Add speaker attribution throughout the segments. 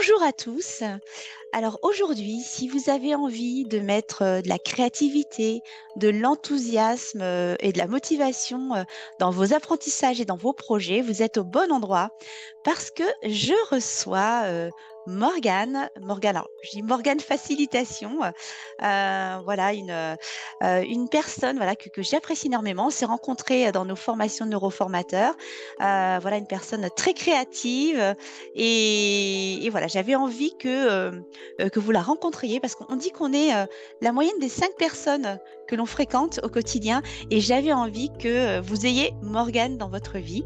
Speaker 1: Bonjour à tous. Alors aujourd'hui, si vous avez envie de mettre de la créativité, de l'enthousiasme et de la motivation dans vos apprentissages et dans vos projets, vous êtes au bon endroit parce que je reçois Morgane. Morgane, alors je dis Morgane Facilitation, voilà une personne voilà que j'apprécie énormément. On s'est rencontrés dans nos formations de neuroformateurs. Voilà une personne très créative et voilà j'avais envie que vous la rencontriez parce qu'on dit qu'on est la moyenne des 5 personnes que l'on fréquente au quotidien et j'avais envie que vous ayez Morgane dans votre vie.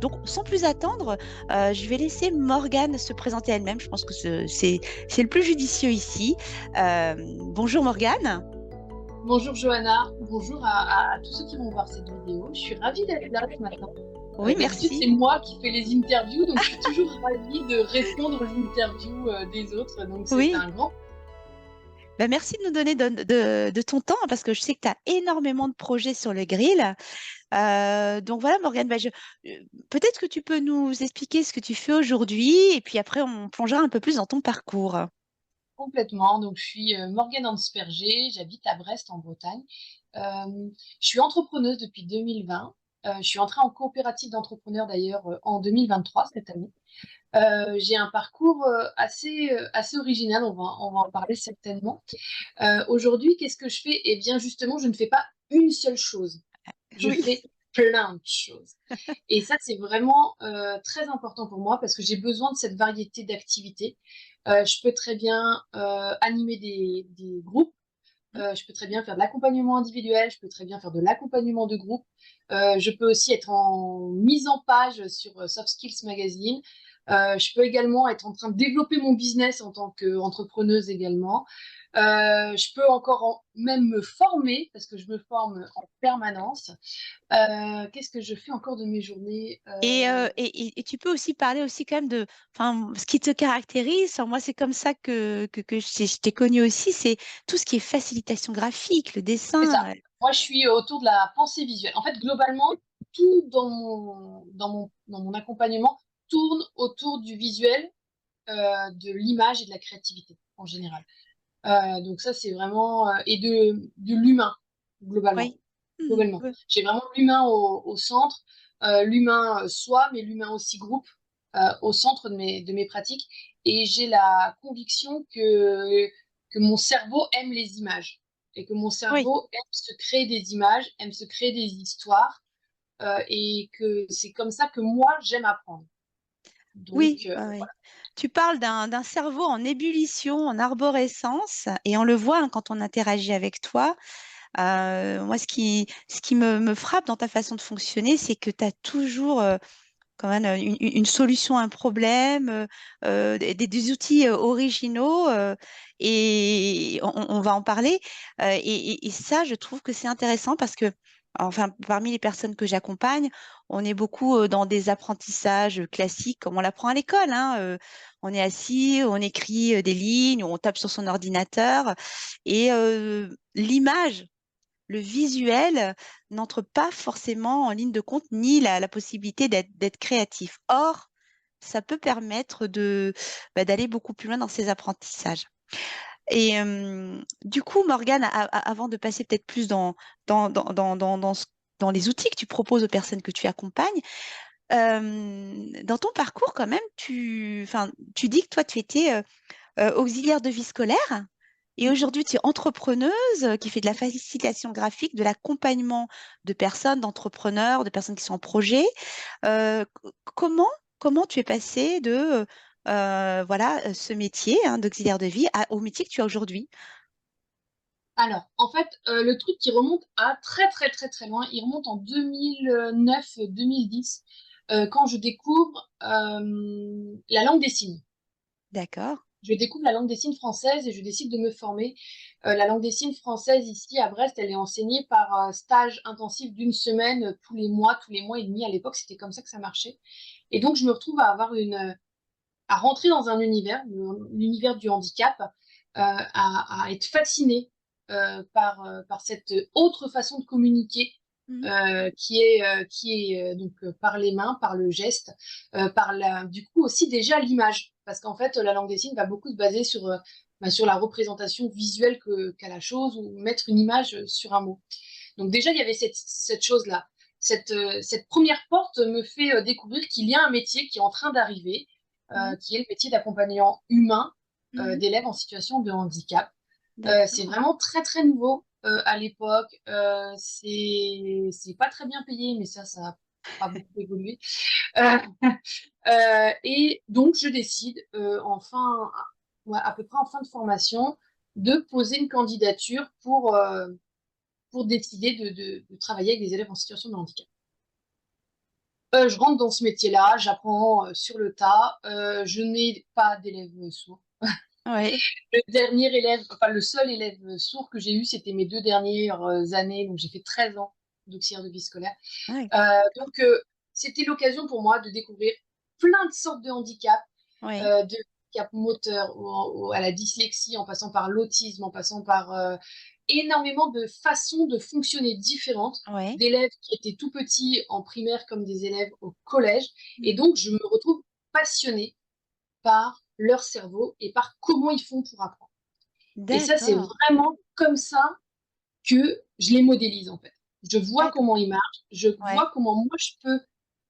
Speaker 1: Donc, sans plus attendre, je vais laisser Morgane se présenter elle-même. Je pense que c'est le plus judicieux ici. Bonjour Morgane.
Speaker 2: Bonjour Johanna, bonjour à tous ceux qui vont voir cette vidéo. Je suis ravie d'être là ce matin.
Speaker 1: Oui,
Speaker 2: D'habitude,
Speaker 1: merci.
Speaker 2: c'est moi qui fais les interviews, donc je suis toujours ravie de répondre aux interviews des autres. Donc c'est
Speaker 1: Oui.
Speaker 2: un grand.
Speaker 1: Ben, merci de nous donner de ton temps parce que je sais que tu as énormément de projets sur le grill. Donc voilà, Morgane, peut-être que tu peux nous expliquer ce que tu fais aujourd'hui et puis après, on plongera un peu plus dans ton parcours.
Speaker 2: Complètement. Donc je suis Morgane Ansperger, j'habite à Brest en Bretagne. Je suis entrepreneuse depuis 2020. Je suis entrée en coopérative d'entrepreneurs d'ailleurs en 2023 cette année. J'ai un parcours assez original, on va en parler certainement. Aujourd'hui, qu'est-ce que je fais? Eh bien, justement, je ne fais pas une seule chose. Je
Speaker 1: Oui,
Speaker 2: fais plein de choses. Et ça, c'est vraiment très important pour moi parce que j'ai besoin de cette variété d'activités. Je peux très bien animer des groupes. Je peux très bien faire de l'accompagnement individuel. Je peux très bien faire de l'accompagnement de groupe. Je peux aussi être en mise en page sur Soft Skills Magazine. Je peux également être en train de développer mon business en tant qu'entrepreneuse également. Je peux même me former parce que je me forme en permanence. Qu'est-ce que je fais encore de mes journées?
Speaker 1: et tu peux aussi parler aussi quand même de, enfin, ce qui te caractérise. Enfin, moi, c'est comme ça que je t'ai connu aussi, c'est tout ce qui est facilitation graphique, le
Speaker 2: C'est ça.
Speaker 1: dessin.
Speaker 2: Moi, je suis autour de la pensée visuelle. En fait, globalement, tout dans mon accompagnement tourne autour du visuel, de l'image et de la créativité en général. Donc ça, c'est vraiment et de l'humain globalement.
Speaker 1: Oui. Mhm.
Speaker 2: Globalement,
Speaker 1: Oui.
Speaker 2: j'ai vraiment l'humain au centre, l'humain soi, mais l'humain aussi groupe au centre de mes pratiques. Et j'ai la conviction que mon cerveau aime les images et que mon
Speaker 1: Oui.
Speaker 2: cerveau aime se créer des images, aime se créer des histoires et que c'est comme ça que moi j'aime apprendre. Donc
Speaker 1: Oui, oui, oui. Tu parles d'un cerveau en ébullition, en arborescence, et on le voit hein, quand on interagit avec toi. Moi, ce qui me frappe dans ta façon de fonctionner, c'est que tu as toujours quand même une solution à un problème, des outils originaux, et on va en parler. Et ça, je trouve que c'est intéressant parce que, enfin, parmi les personnes que j'accompagne, on est beaucoup dans des apprentissages classiques comme on l'apprend à l'école, hein. On est assis, on écrit des lignes, on tape sur son ordinateur et l'image, le visuel n'entre pas forcément en ligne de compte ni la possibilité d'être créatif. Or, ça peut permettre d'aller beaucoup plus loin dans ses apprentissages. Et du coup, Morgane, avant de passer peut-être plus dans, dans, dans, dans, dans ce- dans les outils que tu proposes aux personnes que tu accompagnes, dans ton parcours quand même, enfin, tu dis que toi, tu étais auxiliaire de vie scolaire. Et aujourd'hui, tu es entrepreneuse qui fait de la facilitation graphique, de l'accompagnement de personnes, d'entrepreneurs, de personnes qui sont en projet. Comment, comment tu es passée de voilà, ce métier hein, d'auxiliaire de vie au métier que tu as aujourd'hui?
Speaker 2: Alors, en fait, le truc qui remonte à très très très très loin, il remonte en 2009-2010, quand je découvre la langue des signes.
Speaker 1: D'accord.
Speaker 2: Je découvre la langue des signes française et je décide de me former. La langue des signes française ici à Brest, elle est enseignée par stage intensif d'une semaine tous les mois et demi. À l'époque, c'était comme ça que ça marchait. Et donc, je me retrouve à rentrer dans un univers, l'univers du handicap, à être fascinée par cette autre façon de communiquer
Speaker 1: Mhm.
Speaker 2: qui est donc par les mains, par le geste, du coup aussi déjà l'image. parce qu'en fait, la langue des signes va beaucoup se baser sur la représentation visuelle qu'a la chose ou mettre une image sur un mot. Donc déjà, il y avait cette chose-là. Cette première porte me fait découvrir qu'il y a un métier qui est en train d'arriver,
Speaker 1: Mmh.
Speaker 2: qui est le métier d'accompagnant humain
Speaker 1: Mmh.
Speaker 2: d'élèves en situation de handicap. C'est
Speaker 1: D'accord.
Speaker 2: vraiment très très nouveau à l'époque. C'est pas très bien payé, mais ça n'a pas beaucoup évolué. Euh, et donc je décide ouais, à peu près en fin de formation de poser une candidature pour décider de travailler avec des élèves en situation de handicap. Je rentre dans ce métier-là, j'apprends sur le tas. Je n'ai pas d'élèves sourds.
Speaker 1: Ouais.
Speaker 2: Le seul élève sourd que j'ai eu, c'était mes 2 dernières années, donc j'ai fait 13 ans d'auxiliaire de vie scolaire.
Speaker 1: Ouais.
Speaker 2: Donc c'était l'occasion pour moi de découvrir plein de sortes de handicaps,
Speaker 1: Ouais.
Speaker 2: de handicap moteur à la dyslexie, en passant par l'autisme, en passant par énormément de façons de fonctionner différentes,
Speaker 1: Ouais.
Speaker 2: d'élèves qui étaient tout petits en primaire comme des élèves au collège. Et
Speaker 1: Mmh.
Speaker 2: donc, je me retrouve passionnée par leur cerveau et par comment ils font pour apprendre. Et ça, c'est
Speaker 1: D'accord.
Speaker 2: vraiment comme ça que je les modélise, en fait. Je vois
Speaker 1: D'accord.
Speaker 2: comment ils marchent, je
Speaker 1: Ouais.
Speaker 2: vois comment moi je peux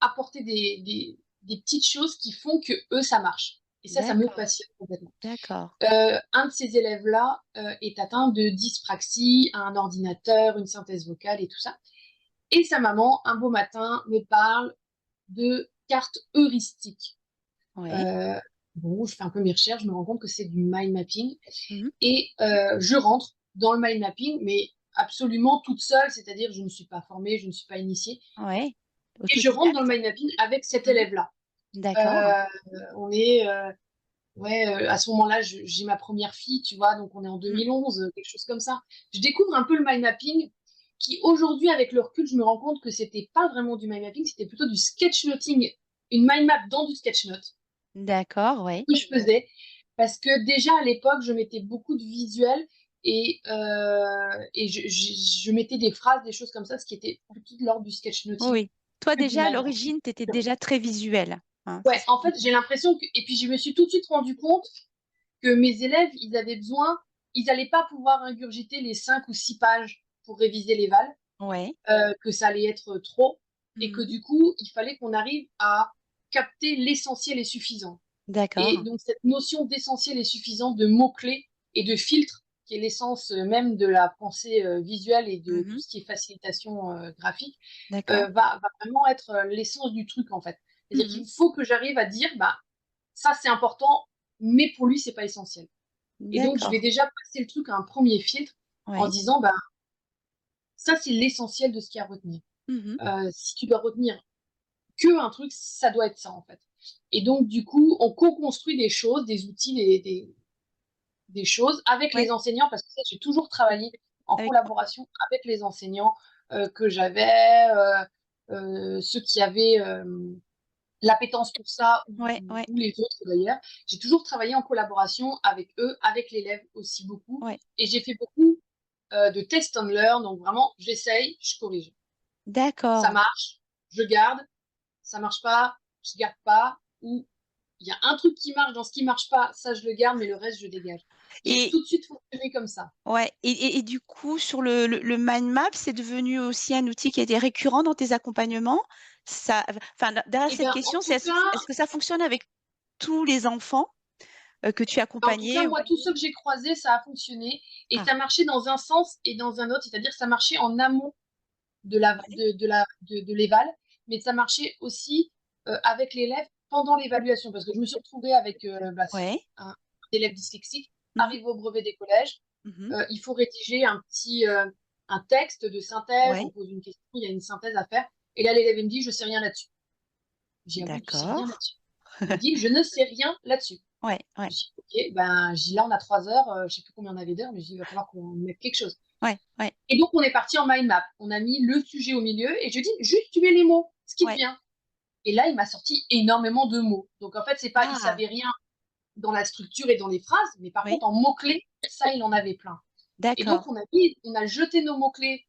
Speaker 2: apporter des petites choses qui font que eux ça marche. Et ça me
Speaker 1: D'accord.
Speaker 2: passionne complètement.
Speaker 1: D'accord.
Speaker 2: Un de ces élèves-là est atteint de dyspraxie, a un ordinateur, une synthèse vocale et tout ça. Et sa maman, un beau matin, me parle de cartes heuristiques.
Speaker 1: Ouais.
Speaker 2: Euh, bon, je fais un peu mes recherches, je me rends compte que c'est du mind mapping.
Speaker 1: Mmh.
Speaker 2: Et je rentre dans le mind mapping, mais absolument toute seule, c'est-à-dire je ne suis pas formée, je ne suis pas initiée.
Speaker 1: Ouais.
Speaker 2: Et je rentre dans le
Speaker 1: Autodidacte?
Speaker 2: mind mapping avec cet
Speaker 1: Mmh.
Speaker 2: élève-là.
Speaker 1: D'accord.
Speaker 2: Euh, on est, ouais, à ce moment-là, j'ai ma première fille, tu vois, donc on est en
Speaker 1: Mmh.
Speaker 2: 2011, quelque chose comme ça. Je découvre un peu le mind mapping, qui aujourd'hui, avec le recul, je me rends compte que c'était pas vraiment du mind mapping, c'était plutôt du sketchnoting, une mind map dans du sketchnote
Speaker 1: D'accord, ouais.
Speaker 2: que je faisais, parce que déjà à l'époque, je mettais beaucoup de visuels et je mettais des phrases, des choses comme ça, ce qui était plutôt de l'ordre du sketchnoting
Speaker 1: Oui. Toi,
Speaker 2: que du
Speaker 1: déjà, à
Speaker 2: mind mapping.
Speaker 1: l'origine, tu étais déjà très visuelle, hein, c'est
Speaker 2: Ouais,
Speaker 1: ce
Speaker 2: en
Speaker 1: que
Speaker 2: fait, j'ai l'impression que, et puis je me suis tout de suite rendu compte que mes élèves, ils avaient besoin, ils n'allaient pas pouvoir ingurgiter les 5 ou 6 pages pour réviser les vals,
Speaker 1: ouais.
Speaker 2: que ça allait être trop, et que
Speaker 1: Mmh.
Speaker 2: du coup, il fallait qu'on arrive à capter l'essentiel et suffisant. Et
Speaker 1: D'accord.
Speaker 2: donc, cette notion d'essentiel et suffisant, de mots-clés et de filtre, qui est l'essence même de la pensée visuelle et de tout
Speaker 1: Mmh.
Speaker 2: ce qui est facilitation graphique,
Speaker 1: D'accord.
Speaker 2: va vraiment être l'essence du truc, en fait. C'est-à-dire
Speaker 1: Mmh.
Speaker 2: qu'il faut que j'arrive à dire, bah, ça c'est important, mais pour lui, c'est pas essentiel. Et donc, je vais
Speaker 1: D'accord.
Speaker 2: déjà passer le truc à un premier filtre en
Speaker 1: Ouais.
Speaker 2: disant, bah, ça c'est l'essentiel de ce qu'il y a à retenir.
Speaker 1: Mmh.
Speaker 2: Si tu dois retenir que un truc, ça doit être ça, en fait. Et donc, du coup, on co-construit des choses, des outils, des choses avec
Speaker 1: Ouais.
Speaker 2: les enseignants, parce que ça, j'ai toujours travaillé en
Speaker 1: Avec
Speaker 2: collaboration avec les enseignants que j'avais, ceux qui avaient l'appétence pour ça,
Speaker 1: ouais, ouais,
Speaker 2: ou les autres d'ailleurs. J'ai toujours travaillé en collaboration avec eux, avec l'élève aussi beaucoup.
Speaker 1: ouais.
Speaker 2: Et j'ai fait beaucoup de test and learn, donc vraiment, j'essaye, je corrige. Ça
Speaker 1: D'accord.
Speaker 2: marche, je garde, ça marche pas, je garde pas, ou il y a un truc qui marche dans ce qui marche pas, ça je le garde, mais le reste je dégage. J'ai
Speaker 1: Et
Speaker 2: tout de suite fonctionné comme ça.
Speaker 1: ouais, et du coup, sur le mind map, c'est devenu aussi un outil qui était récurrent dans tes accompagnements? Ça enfin, derrière
Speaker 2: Et
Speaker 1: cette
Speaker 2: bien,
Speaker 1: question, c'est est-ce que ça fonctionne avec tous les enfants, que tu
Speaker 2: en tout cas,
Speaker 1: accompagnais ou
Speaker 2: moi, tous ceux que j'ai croisés, ça a fonctionné. Et
Speaker 1: ah,
Speaker 2: ça marchait dans un sens et dans un autre, c'est-à-dire que ça marchait en amont
Speaker 1: ouais,
Speaker 2: de l'éval, mais ça marchait aussi avec l'élève pendant l'évaluation, parce que je me suis retrouvée avec
Speaker 1: ouais.
Speaker 2: un élève dyslexique,
Speaker 1: Mmh.
Speaker 2: arrivé au brevet des collèges.
Speaker 1: Mmh.
Speaker 2: Il faut rédiger un texte de synthèse,
Speaker 1: Ouais,
Speaker 2: on pose une question, il y a une synthèse à faire. Et là, l'élève me dit, je sais rien là-dessus. J'ai dit, ah bon, tu sais rien
Speaker 1: d'accord.
Speaker 2: là-dessus? Il me dit, je ne sais rien là-dessus.
Speaker 1: Ouais, ouais,
Speaker 2: Je dis, ok, ben, je dis, là, on a 3 heures, je sais plus combien on avait d'heures, mais je dis, il va falloir qu'on mette quelque chose.
Speaker 1: ouais, ouais,
Speaker 2: Et donc, on est parti en mind map. On a mis le sujet au milieu et je dis, juste tu mets les mots, ce qui te
Speaker 1: ouais.
Speaker 2: vient. Et là, il m'a sorti énormément de mots. Donc, en fait, c'est pas, il
Speaker 1: Ah!
Speaker 2: savait rien dans la structure et dans les phrases, mais par
Speaker 1: Oui,
Speaker 2: contre, en mots-clés, ça, il en avait plein. Et donc,
Speaker 1: d'accord.
Speaker 2: on a jeté nos mots-clés,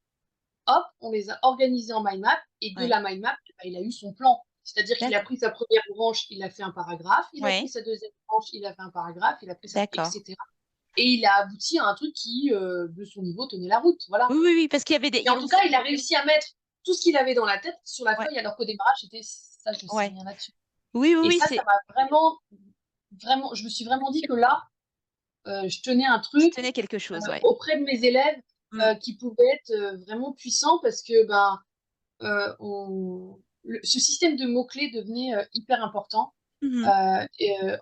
Speaker 2: hop, on les a organisés en mind map, et de
Speaker 1: Ouais,
Speaker 2: la mind map, bah, il a eu son plan. C'est-à-dire qu'il a
Speaker 1: D'accord.
Speaker 2: pris sa première branche, il a fait un paragraphe, il a pris
Speaker 1: Ouais,
Speaker 2: sa deuxième branche, il a fait un paragraphe, il a pris sa
Speaker 1: d'accord.
Speaker 2: etc. Et il a abouti à un truc qui, de son niveau, tenait la route. Voilà.
Speaker 1: Oui, oui, oui, parce qu'il y avait
Speaker 2: Et en tout cas, il a réussi à mettre tout ce qu'il avait dans la tête sur la
Speaker 1: ouais,
Speaker 2: feuille, alors qu'au démarrage, c'était ça, je sais
Speaker 1: ouais.
Speaker 2: rien là-dessus.
Speaker 1: Oui, oui,
Speaker 2: Et
Speaker 1: oui,
Speaker 2: ça m'a vraiment, je me suis vraiment dit que là, je tenais un
Speaker 1: tu
Speaker 2: truc
Speaker 1: tenais quelque chose, ouais.
Speaker 2: auprès de mes élèves
Speaker 1: Mmh.
Speaker 2: qui pouvait être vraiment puissant parce que ben, ce système de mots-clés devenait hyper important
Speaker 1: Mmh.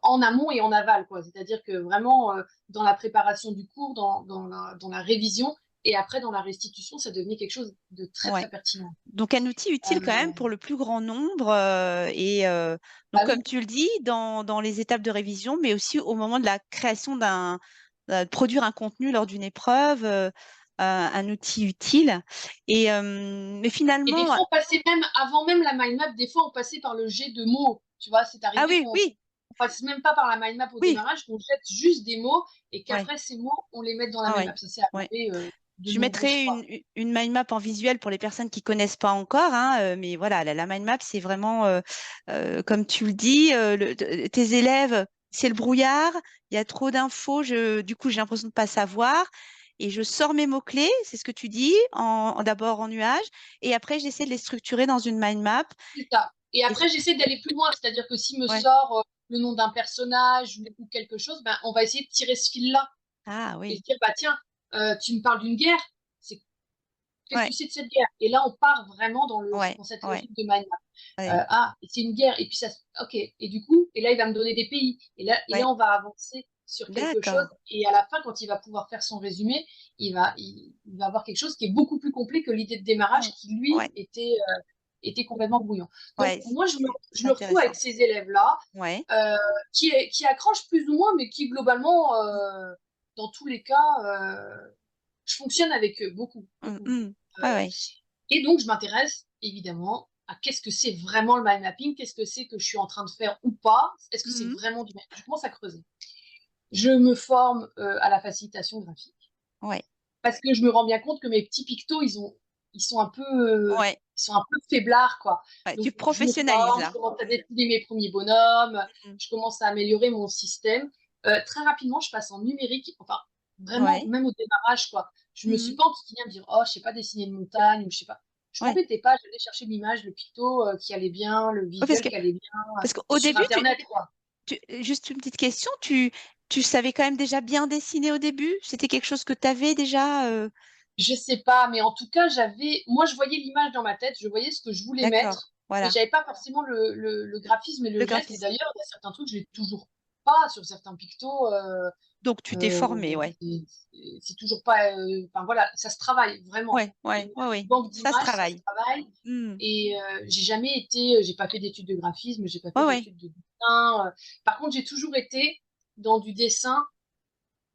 Speaker 2: en amont et en aval, quoi. C'est-à-dire que vraiment, dans la préparation du cours, dans la révision, et après dans la restitution, ça devenait quelque chose de très,
Speaker 1: Ouais.
Speaker 2: très pertinent.
Speaker 1: Donc un outil utile quand même pour le plus grand nombre donc
Speaker 2: Bah
Speaker 1: comme
Speaker 2: oui,
Speaker 1: tu le dis dans les étapes de révision, mais aussi au moment de la création de produire un contenu lors d'une épreuve, un outil utile. Mais
Speaker 2: et des
Speaker 1: finalement,
Speaker 2: fois, on passait même, avant même la mind map, des fois, on passait par le jet de mots. Tu vois, c'est
Speaker 1: ah
Speaker 2: arrivé
Speaker 1: oui,
Speaker 2: qu'on
Speaker 1: oui,
Speaker 2: passe même pas par la mind map au
Speaker 1: oui,
Speaker 2: démarrage, qu'on jette juste des mots et
Speaker 1: ouais,
Speaker 2: qu'après ces mots, on les mette dans la
Speaker 1: ah
Speaker 2: mind
Speaker 1: ouais,
Speaker 2: map. Ça s'est
Speaker 1: ouais.
Speaker 2: arrivé de
Speaker 1: Je
Speaker 2: nombreuses
Speaker 1: mettrai
Speaker 2: fois.
Speaker 1: une mind map en visuel pour les personnes qui connaissent pas encore, hein, mais voilà, la mind map, c'est vraiment, comme tu le dis, tes élèves, c'est le brouillard, il y a trop d'infos, du coup, j'ai l'impression de pas savoir, et je sors mes mots-clés, c'est ce que tu dis, d'abord en nuage, et après, j'essaie de les structurer dans une mind map.
Speaker 2: C'est ça. Et
Speaker 1: Et,
Speaker 2: après, j'essaie d'aller plus loin, c'est-à-dire que s'il me
Speaker 1: ouais.
Speaker 2: sort le nom d'un personnage ou quelque chose, ben, on va essayer de tirer ce fil-là
Speaker 1: Ah
Speaker 2: et se
Speaker 1: oui,
Speaker 2: dire, bah tiens, tu me parles d'une guerre, c'est qu'est-ce que
Speaker 1: ouais,
Speaker 2: tu sais de cette guerre? Et là, on part vraiment
Speaker 1: ouais,
Speaker 2: dans cette
Speaker 1: ouais,
Speaker 2: logique de mind map.
Speaker 1: ouais,
Speaker 2: C'est une guerre, et puis ça, ok. Et du coup, et là, il va me donner des pays.
Speaker 1: ouais,
Speaker 2: On va avancer sur quelque chose.
Speaker 1: d'accord,
Speaker 2: Et à la fin, quand il va pouvoir faire son résumé, il va avoir quelque chose qui est beaucoup plus complet que l'idée de démarrage
Speaker 1: ouais,
Speaker 2: qui, lui,
Speaker 1: ouais,
Speaker 2: était complètement brouillon. Donc,
Speaker 1: ouais,
Speaker 2: moi, je
Speaker 1: c'est
Speaker 2: me retrouve avec
Speaker 1: intéressant.
Speaker 2: ces élèves-là
Speaker 1: Ouais.
Speaker 2: qui accrochent plus ou moins, mais qui, globalement, dans tous les cas, je fonctionne avec eux beaucoup,
Speaker 1: Mm,
Speaker 2: beaucoup.
Speaker 1: mm. Ouais,
Speaker 2: Euh,
Speaker 1: ouais.
Speaker 2: et donc, je m'intéresse évidemment à qu'est-ce que c'est vraiment le mind mapping, qu'est-ce que c'est que je suis en train de faire ou pas, est-ce que c'est
Speaker 1: Mhm.
Speaker 2: vraiment du mind. Je commence à creuser. Je me forme à la facilitation graphique
Speaker 1: Ouais,
Speaker 2: parce que je me rends bien compte que mes petits pictos,
Speaker 1: ouais,
Speaker 2: ils sont un peu faiblards, quoi.
Speaker 1: ouais. Tu
Speaker 2: Donc, je me
Speaker 1: professionnalises
Speaker 2: forme, je
Speaker 1: là.
Speaker 2: commence à dessiner mes premiers bonhommes,
Speaker 1: Mm.
Speaker 2: je commence à améliorer mon système. Très rapidement, je passe en numérique, enfin, vraiment,
Speaker 1: Ouais.
Speaker 2: même au démarrage, quoi. Je me suis
Speaker 1: Mhm.
Speaker 2: pas enquiquinée à me dire, oh, je sais pas dessiner une montagne, ou je sais pas. Je
Speaker 1: Ouais.
Speaker 2: m'embêtais pas, j'allais chercher l'image, le picto qui allait bien, le
Speaker 1: Ouais,
Speaker 2: visuel qui allait bien
Speaker 1: parce qu'au
Speaker 2: sur
Speaker 1: début,
Speaker 2: Internet, quoi.
Speaker 1: juste une petite question, tu savais quand même déjà bien dessiner au début? C'était quelque chose que tu avais déjà
Speaker 2: Je sais pas, mais en tout cas, moi, je voyais l'image dans ma tête, je voyais ce que je voulais
Speaker 1: D'accord,
Speaker 2: mettre, mais
Speaker 1: voilà.
Speaker 2: j'avais pas forcément le graphisme et
Speaker 1: Le
Speaker 2: le geste. Et
Speaker 1: graphisme.
Speaker 2: d'ailleurs, il y a certains trucs, je l'ai toujours pas sur certains pictos.
Speaker 1: Donc tu t'es
Speaker 2: Euh,
Speaker 1: formé, ouais.
Speaker 2: c'est toujours pas. Enfin voilà, ça se travaille vraiment.
Speaker 1: Ouais, ouais,
Speaker 2: Une
Speaker 1: ouais, ouais.
Speaker 2: banque
Speaker 1: Ça se
Speaker 2: d'images, ça se
Speaker 1: travaille.
Speaker 2: travaille.
Speaker 1: Mm.
Speaker 2: Et j'ai pas fait d'études de graphisme, j'ai pas
Speaker 1: Ouais,
Speaker 2: fait
Speaker 1: ouais.
Speaker 2: d'études de dessin. Par contre, j'ai toujours été dans du dessin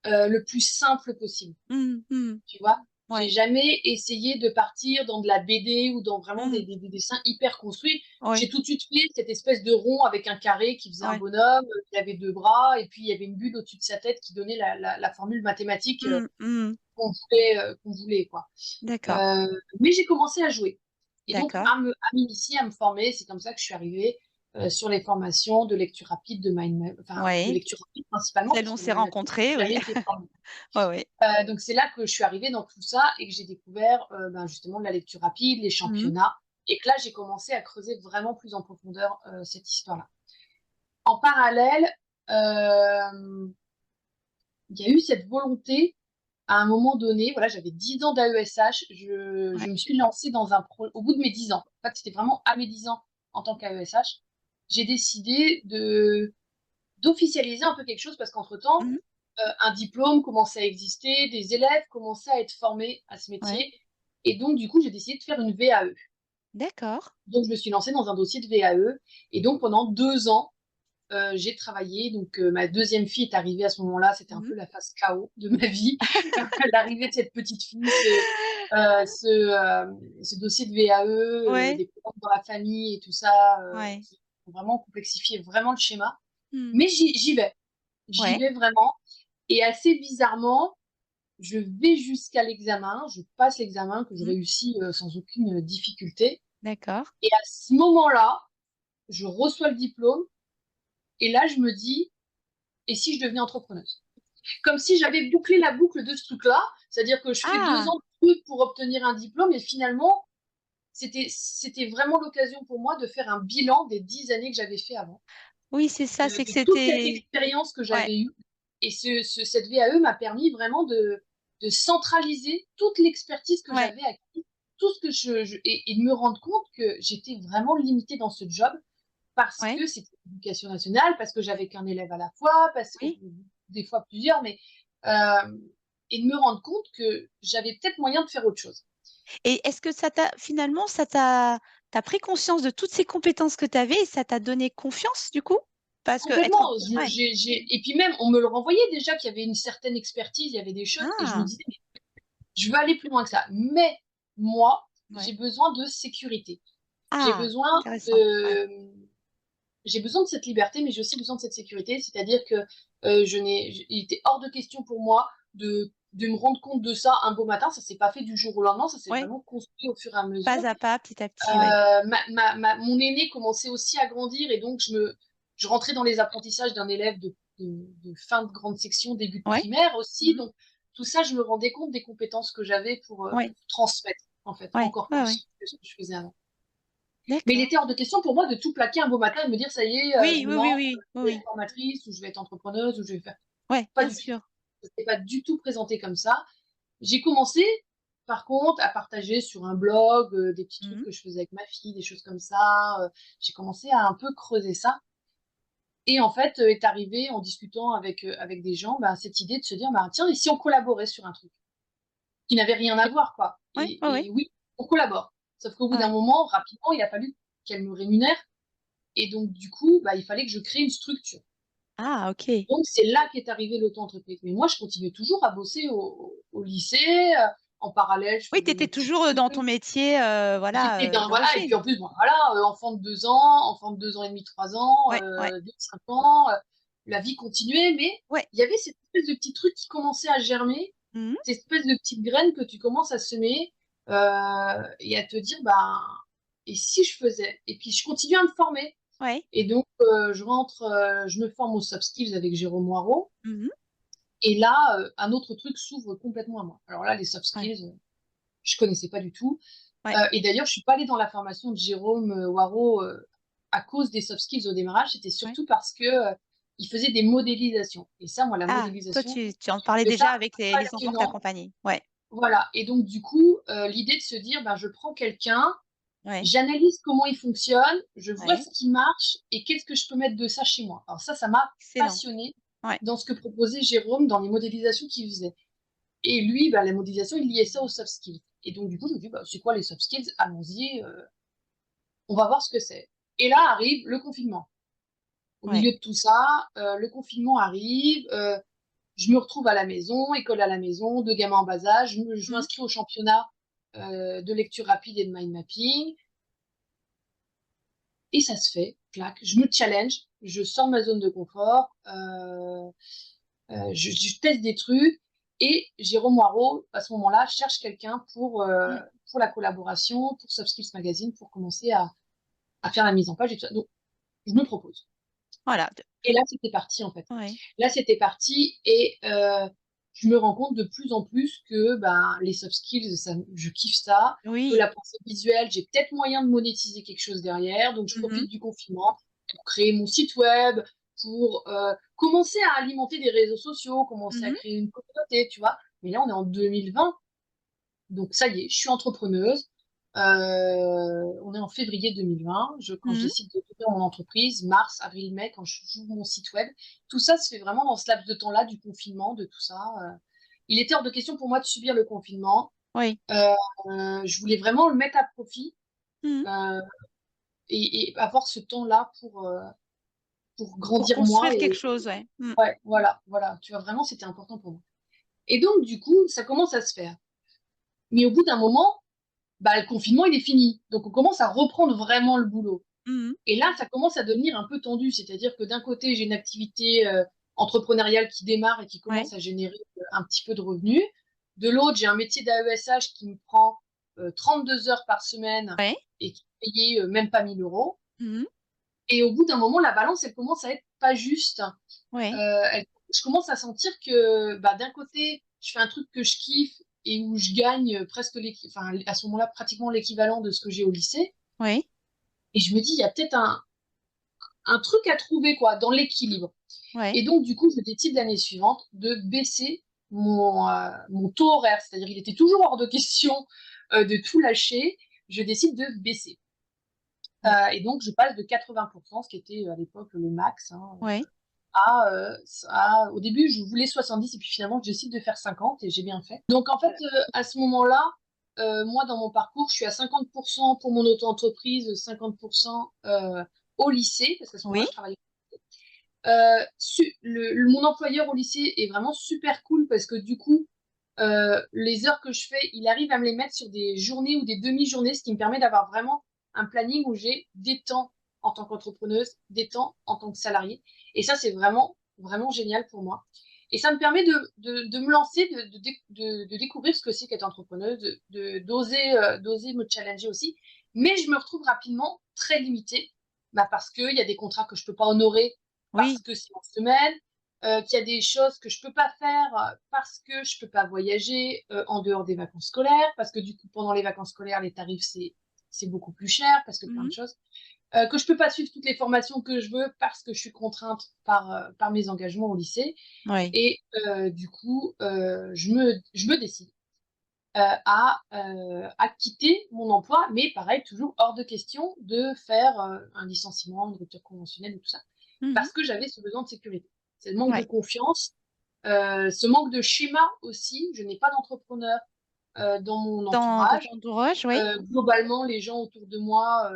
Speaker 2: le plus simple possible.
Speaker 1: Mm, mm.
Speaker 2: Tu vois, j'ai
Speaker 1: Ouais.
Speaker 2: jamais essayé de partir dans de la BD ou dans vraiment
Speaker 1: Mm.
Speaker 2: des dessins hyper construits. J'ai
Speaker 1: Ouais,
Speaker 2: tout de suite fait cette espèce de rond avec un carré qui faisait un
Speaker 1: ouais.
Speaker 2: bonhomme, qui avait deux bras, et puis il y avait une bulle au-dessus de sa tête qui donnait la formule mathématique
Speaker 1: Mm, mm.
Speaker 2: qu'on voulait, quoi.
Speaker 1: D'accord,
Speaker 2: Euh, mais j'ai commencé à jouer. Et donc,
Speaker 1: d'accord.
Speaker 2: à m'initier, à me former, c'est comme ça que je suis arrivée sur les formations de lecture rapide, de mind map, enfin, de
Speaker 1: Ouais.
Speaker 2: lecture rapide principalement,
Speaker 1: Celle où
Speaker 2: parce
Speaker 1: on
Speaker 2: que le
Speaker 1: s'est
Speaker 2: mind mapping,
Speaker 1: rencontrés,
Speaker 2: j'ai
Speaker 1: oui.
Speaker 2: jamais été formée.
Speaker 1: Ouais, ouais.
Speaker 2: Donc c'est là que je suis arrivée dans tout ça et que j'ai découvert ben, justement la lecture rapide, les
Speaker 1: Mhm.
Speaker 2: championnats, et que là j'ai commencé à creuser vraiment plus en profondeur cette histoire-là. En parallèle, euh, il y a eu cette volonté à un moment donné, voilà, j'avais 10 ans d'AESH, je
Speaker 1: Ouais.
Speaker 2: me suis lancée dans un projet, au bout de mes 10 ans, en fait c'était vraiment à mes 10 ans en tant qu'AESH, j'ai décidé d'officialiser un peu quelque chose parce qu'entre-temps,
Speaker 1: Mhm.
Speaker 2: un diplôme commençait à exister, des élèves commençaient à être formés à ce
Speaker 1: Ouais.
Speaker 2: métier. Et donc, du coup, j'ai décidé de faire une VAE.
Speaker 1: D'accord.
Speaker 2: Donc, je me suis lancée dans un dossier de VAE. Et donc, pendant 2 ans, j'ai travaillé. Donc, ma deuxième fille est arrivée à ce moment-là. C'était un
Speaker 1: Mhm.
Speaker 2: peu la phase chaos de ma vie. L'arrivée de cette petite fille, ce dossier de VAE,
Speaker 1: Ouais.
Speaker 2: des problèmes dans la famille et tout ça,
Speaker 1: Ouais.
Speaker 2: qui ont vraiment complexifié vraiment le schéma.
Speaker 1: Mhm.
Speaker 2: Mais j'y vais. J'y
Speaker 1: Ouais.
Speaker 2: vais vraiment. Et assez bizarrement, je vais jusqu'à l'examen, je passe l'examen que je
Speaker 1: Mhm.
Speaker 2: réussis sans aucune difficulté.
Speaker 1: D'accord.
Speaker 2: Et à ce moment-là, je reçois le diplôme, et là, je me dis, et si je devenais entrepreneuse? Comme si j'avais bouclé la boucle de ce truc-là, c'est-à-dire que je fais 2
Speaker 1: Ah!
Speaker 2: ans de trucs pour obtenir un diplôme, et finalement, c'était vraiment l'occasion pour moi de faire un bilan des 10 années que j'avais fait avant,
Speaker 1: Oui, c'est ça, c'est que
Speaker 2: de toute cette
Speaker 1: c'était
Speaker 2: expérience que
Speaker 1: ouais,
Speaker 2: j'avais eue. Et cette VAE m'a permis vraiment de centraliser toute l'expertise que
Speaker 1: ouais,
Speaker 2: j'avais acquise, tout ce que et de me rendre compte que j'étais vraiment limitée dans ce job parce
Speaker 1: ouais,
Speaker 2: que c'était l'éducation nationale, parce que j'avais qu'un élève à la fois, parce que
Speaker 1: oui.
Speaker 2: des fois plusieurs, mais et de me rendre compte que j'avais peut-être moyen de faire autre chose.
Speaker 1: Et est-ce que ça t'a finalement, ça t'a tu as pris conscience de toutes ces compétences que tu avais et ça t'a donné confiance du coup? Parce que être en
Speaker 2: Complètement.
Speaker 1: ouais.
Speaker 2: Et puis même, on me le renvoyait déjà qu'il y avait une certaine expertise, il y avait des choses, et je me
Speaker 1: Ah!
Speaker 2: disais, mais je veux aller plus loin que ça. Mais moi,
Speaker 1: Ouais.
Speaker 2: j'ai besoin de sécurité. J'ai
Speaker 1: Ah!
Speaker 2: besoin
Speaker 1: Intéressant. Ouais.
Speaker 2: de, j'ai besoin de cette liberté, mais j'ai aussi besoin de cette sécurité. C'est-à-dire que il était hors de question pour moi de me rendre compte de ça un beau matin. Ça s'est pas fait du jour au lendemain, ça s'est
Speaker 1: Ouais,
Speaker 2: vraiment construit au fur et à mesure.
Speaker 1: pas à pas, petit à petit, ouais.
Speaker 2: Mon aîné commençait aussi à grandir, et donc je rentrais dans les apprentissages d'un élève de fin de grande section, début de
Speaker 1: Ouais.
Speaker 2: primaire aussi.
Speaker 1: Mmh.
Speaker 2: Donc tout ça, je me rendais compte des compétences que j'avais
Speaker 1: Ouais,
Speaker 2: pour transmettre, en fait,
Speaker 1: ouais,
Speaker 2: encore
Speaker 1: ouais, ouais.
Speaker 2: plus que ce que je faisais avant. Mais il
Speaker 1: D'accord.
Speaker 2: était hors de question pour moi de tout plaquer un beau matin et de me dire, ça y est,
Speaker 1: Oui, oui,
Speaker 2: non,
Speaker 1: oui, oui, oui,
Speaker 2: je vais être
Speaker 1: oui.
Speaker 2: formatrice, ou je vais être entrepreneuse, ou je vais faire.
Speaker 1: Ouais,
Speaker 2: Pas
Speaker 1: bien
Speaker 2: du tout.
Speaker 1: sûr.
Speaker 2: Ça s'est pas du tout présenté comme ça. J'ai commencé, par contre, à partager sur un blog des petits trucs
Speaker 1: Mmh.
Speaker 2: que je faisais avec ma fille, des choses comme ça. J'ai commencé à un peu creuser ça. Et en fait, est arrivé en discutant avec des gens, bah, cette idée de se dire, bah, tiens, et si on collaborait sur un truc qui n'avait rien à voir, quoi.
Speaker 1: Ouais, ouais, ouais.
Speaker 2: Et oui, on collabore. Sauf qu'au bout d'un
Speaker 1: Ouais.
Speaker 2: moment, rapidement, il a fallu qu'elle me rémunère. Et donc, du coup, bah, il fallait que je crée une structure.
Speaker 1: Ah OK.
Speaker 2: Donc, c'est là qu'est arrivé l'auto-entreprise. Mais moi, je continuais toujours à bosser au lycée. En parallèle, je
Speaker 1: Oui, tu
Speaker 2: faisais
Speaker 1: étais
Speaker 2: mes petits
Speaker 1: toujours, dans ton
Speaker 2: trucs.
Speaker 1: métier,
Speaker 2: J'étais
Speaker 1: voilà,
Speaker 2: dans, voilà, et puis en
Speaker 1: d'origine.
Speaker 2: plus, bon, voilà, enfant de 2 ans, enfant de 2 ans et demi, 3 ans,
Speaker 1: Ouais, ouais,
Speaker 2: de 5 ans, la vie continuait, mais
Speaker 1: ouais.
Speaker 2: il y avait cette espèce de petit truc qui commençait à germer,
Speaker 1: Mmh.
Speaker 2: cette espèce de petite graine que tu commences à semer, et à te dire, ben, et si je faisais? Et puis je continue à me former.
Speaker 1: Ouais.
Speaker 2: Et donc, je me forme aux soft skills avec Jérôme Moirot,
Speaker 1: Mmh mh.
Speaker 2: et là, un autre truc s'ouvre complètement à moi. Alors là, les soft
Speaker 1: Ouais,
Speaker 2: skills, je connaissais pas du tout.
Speaker 1: ouais.
Speaker 2: Et d'ailleurs, je suis pas allée dans la formation de Jérôme Waro à cause des soft skills au démarrage. C'était
Speaker 1: Ouais.
Speaker 2: surtout parce que il faisait des modélisations. Et ça, moi, la
Speaker 1: Ah, toi
Speaker 2: modélisation,
Speaker 1: tu en
Speaker 2: je
Speaker 1: parlais
Speaker 2: trouvais ça
Speaker 1: déjà avec les enfants que tu
Speaker 2: passionnant.
Speaker 1: accompagnais? Ouais,
Speaker 2: Voilà. Et donc, du coup, l'idée de se dire, ben, je prends quelqu'un,
Speaker 1: ouais,
Speaker 2: j'analyse comment il fonctionne, je vois
Speaker 1: ouais.
Speaker 2: ce qui marche et qu'est-ce que je peux mettre de ça chez moi. Alors ça m'a
Speaker 1: Excellent.
Speaker 2: passionnée
Speaker 1: Ouais.
Speaker 2: dans ce que proposait Jérôme dans les modélisations qu'il faisait. Et lui, bah, la modélisation, il liait ça aux soft skills. Et donc, du coup, je me dis, bah, c'est quoi les soft skills? Allons-y, on va voir ce que c'est. Et là arrive le confinement. Au
Speaker 1: Ouais.
Speaker 2: milieu de tout ça, le confinement arrive, je me retrouve à la maison, école à la maison, 2 gamins en bas âge, je
Speaker 1: Mmh.
Speaker 2: m'inscris au championnat de lecture rapide et de mind mapping, et ça se fait, clac. Je me challenge, je sors de ma zone de confort, je teste des trucs, et Jérôme Moirot, à ce moment-là, cherche quelqu'un
Speaker 1: Mmh.
Speaker 2: pour la collaboration, pour Soft Skills Magazine, pour commencer à faire la mise en page et tout ça. Donc, je me propose.
Speaker 1: Voilà, de
Speaker 2: Et là, c'était parti, en fait.
Speaker 1: ouais.
Speaker 2: Là, c'était parti, et je me rends compte de plus en plus que ben, les soft skills, ça, je kiffe ça, que
Speaker 1: Oui.
Speaker 2: la pensée visuelle, j'ai peut-être moyen de monétiser quelque chose derrière. Donc, je
Speaker 1: Mmh mh.
Speaker 2: profite du confinement pour créer mon site web, pour commencer à alimenter des réseaux sociaux, commencer à
Speaker 1: Mmh.
Speaker 2: créer une communauté, tu vois. Mais là, on est en 2020, donc ça y est, je suis entrepreneuse. On est en février 2020. Quand je
Speaker 1: Mmh.
Speaker 2: décide d'ouvrir mon entreprise, mars, avril, mai, quand j'ouvre mon site web, tout ça se fait vraiment dans ce laps de temps-là du confinement, de tout ça. Il était hors de question pour moi de subir le confinement.
Speaker 1: Oui.
Speaker 2: Euh, je voulais vraiment le mettre à profit,
Speaker 1: Mmh.
Speaker 2: euh, et avoir ce temps-là pour
Speaker 1: Pour
Speaker 2: grandir moi.
Speaker 1: construire quelque
Speaker 2: Et
Speaker 1: chose, ouais. Mmh.
Speaker 2: ouais, voilà, voilà. Tu vois, vraiment, c'était important pour moi. Et donc, du coup, ça commence à se faire. Mais au bout d'un moment, bah, le confinement, il est fini. Donc, on commence à reprendre vraiment le boulot.
Speaker 1: Mmh mh.
Speaker 2: Et là, ça commence à devenir un peu tendu. C'est-à-dire que d'un côté, j'ai une activité entrepreneuriale qui démarre et qui
Speaker 1: Ouais,
Speaker 2: commence à générer un petit peu de revenus. De l'autre, j'ai un métier d'AESH qui me prend 32 heures par semaine
Speaker 1: ouais.
Speaker 2: et qui est payé même pas 1 000 euros.
Speaker 1: Mmh mh.
Speaker 2: Et au bout d'un moment, la balance, elle commence à être pas juste.
Speaker 1: Oui,
Speaker 2: Je commence à sentir que bah, d'un côté, je fais un truc que je kiffe et où je gagne presque enfin, à ce moment-là pratiquement l'équivalent de ce que j'ai au lycée.
Speaker 1: oui,
Speaker 2: Et je me dis, il y a peut-être un truc à trouver quoi, dans l'équilibre.
Speaker 1: oui.
Speaker 2: Et donc, du coup, je décide l'année suivante de baisser mon taux horaire. C'est-à-dire, il était toujours hors de question de tout lâcher. Je décide de baisser. Et donc, je passe de 80%, ce qui était à l'époque le max, hein,
Speaker 1: Oui,
Speaker 2: au début, je voulais 70 et puis finalement, je décide de faire 50 et j'ai bien fait. Donc, en fait, à ce moment-là, moi, dans mon parcours, je suis à 50% pour mon auto-entreprise, 50% au lycée, parce qu'à ce moment-là,
Speaker 1: oui,
Speaker 2: je travaillais. Mon employeur au lycée est vraiment super cool parce que du coup, les heures que je fais, il arrive à me les mettre sur des journées ou des demi-journées, ce qui me permet d'avoir vraiment un planning où j'ai des temps en tant qu'entrepreneuse, des temps en tant que salariée. Et ça, c'est vraiment, vraiment génial pour moi. Et ça me permet de me lancer, de découvrir ce que c'est qu'être entrepreneuse, d'oser me challenger aussi. Mais je me retrouve rapidement très limitée bah parce qu'il y a des contrats que je ne peux pas honorer parce
Speaker 1: oui.
Speaker 2: que c'est en semaine, qu'il y a des choses que je peux pas faire parce que je peux pas voyager en dehors des vacances scolaires, parce que du coup pendant les vacances scolaires les tarifs c'est beaucoup plus cher, parce que plein
Speaker 1: Mhm.
Speaker 2: de choses, que je peux pas suivre toutes les formations que je veux parce que je suis contrainte par mes engagements au lycée.
Speaker 1: Oui.
Speaker 2: Et du coup je me décide à quitter mon emploi, mais pareil toujours hors de question de faire un licenciement, une rupture conventionnelle et tout ça
Speaker 1: Mhm.
Speaker 2: parce que j'avais ce besoin de sécurité. C'est le manque de
Speaker 1: Ouais.
Speaker 2: confiance, ce manque de schéma aussi. Je n'ai pas d'entrepreneur dans mon
Speaker 1: Dans
Speaker 2: entourage.
Speaker 1: ton entourage, oui.
Speaker 2: Globalement, les gens autour de moi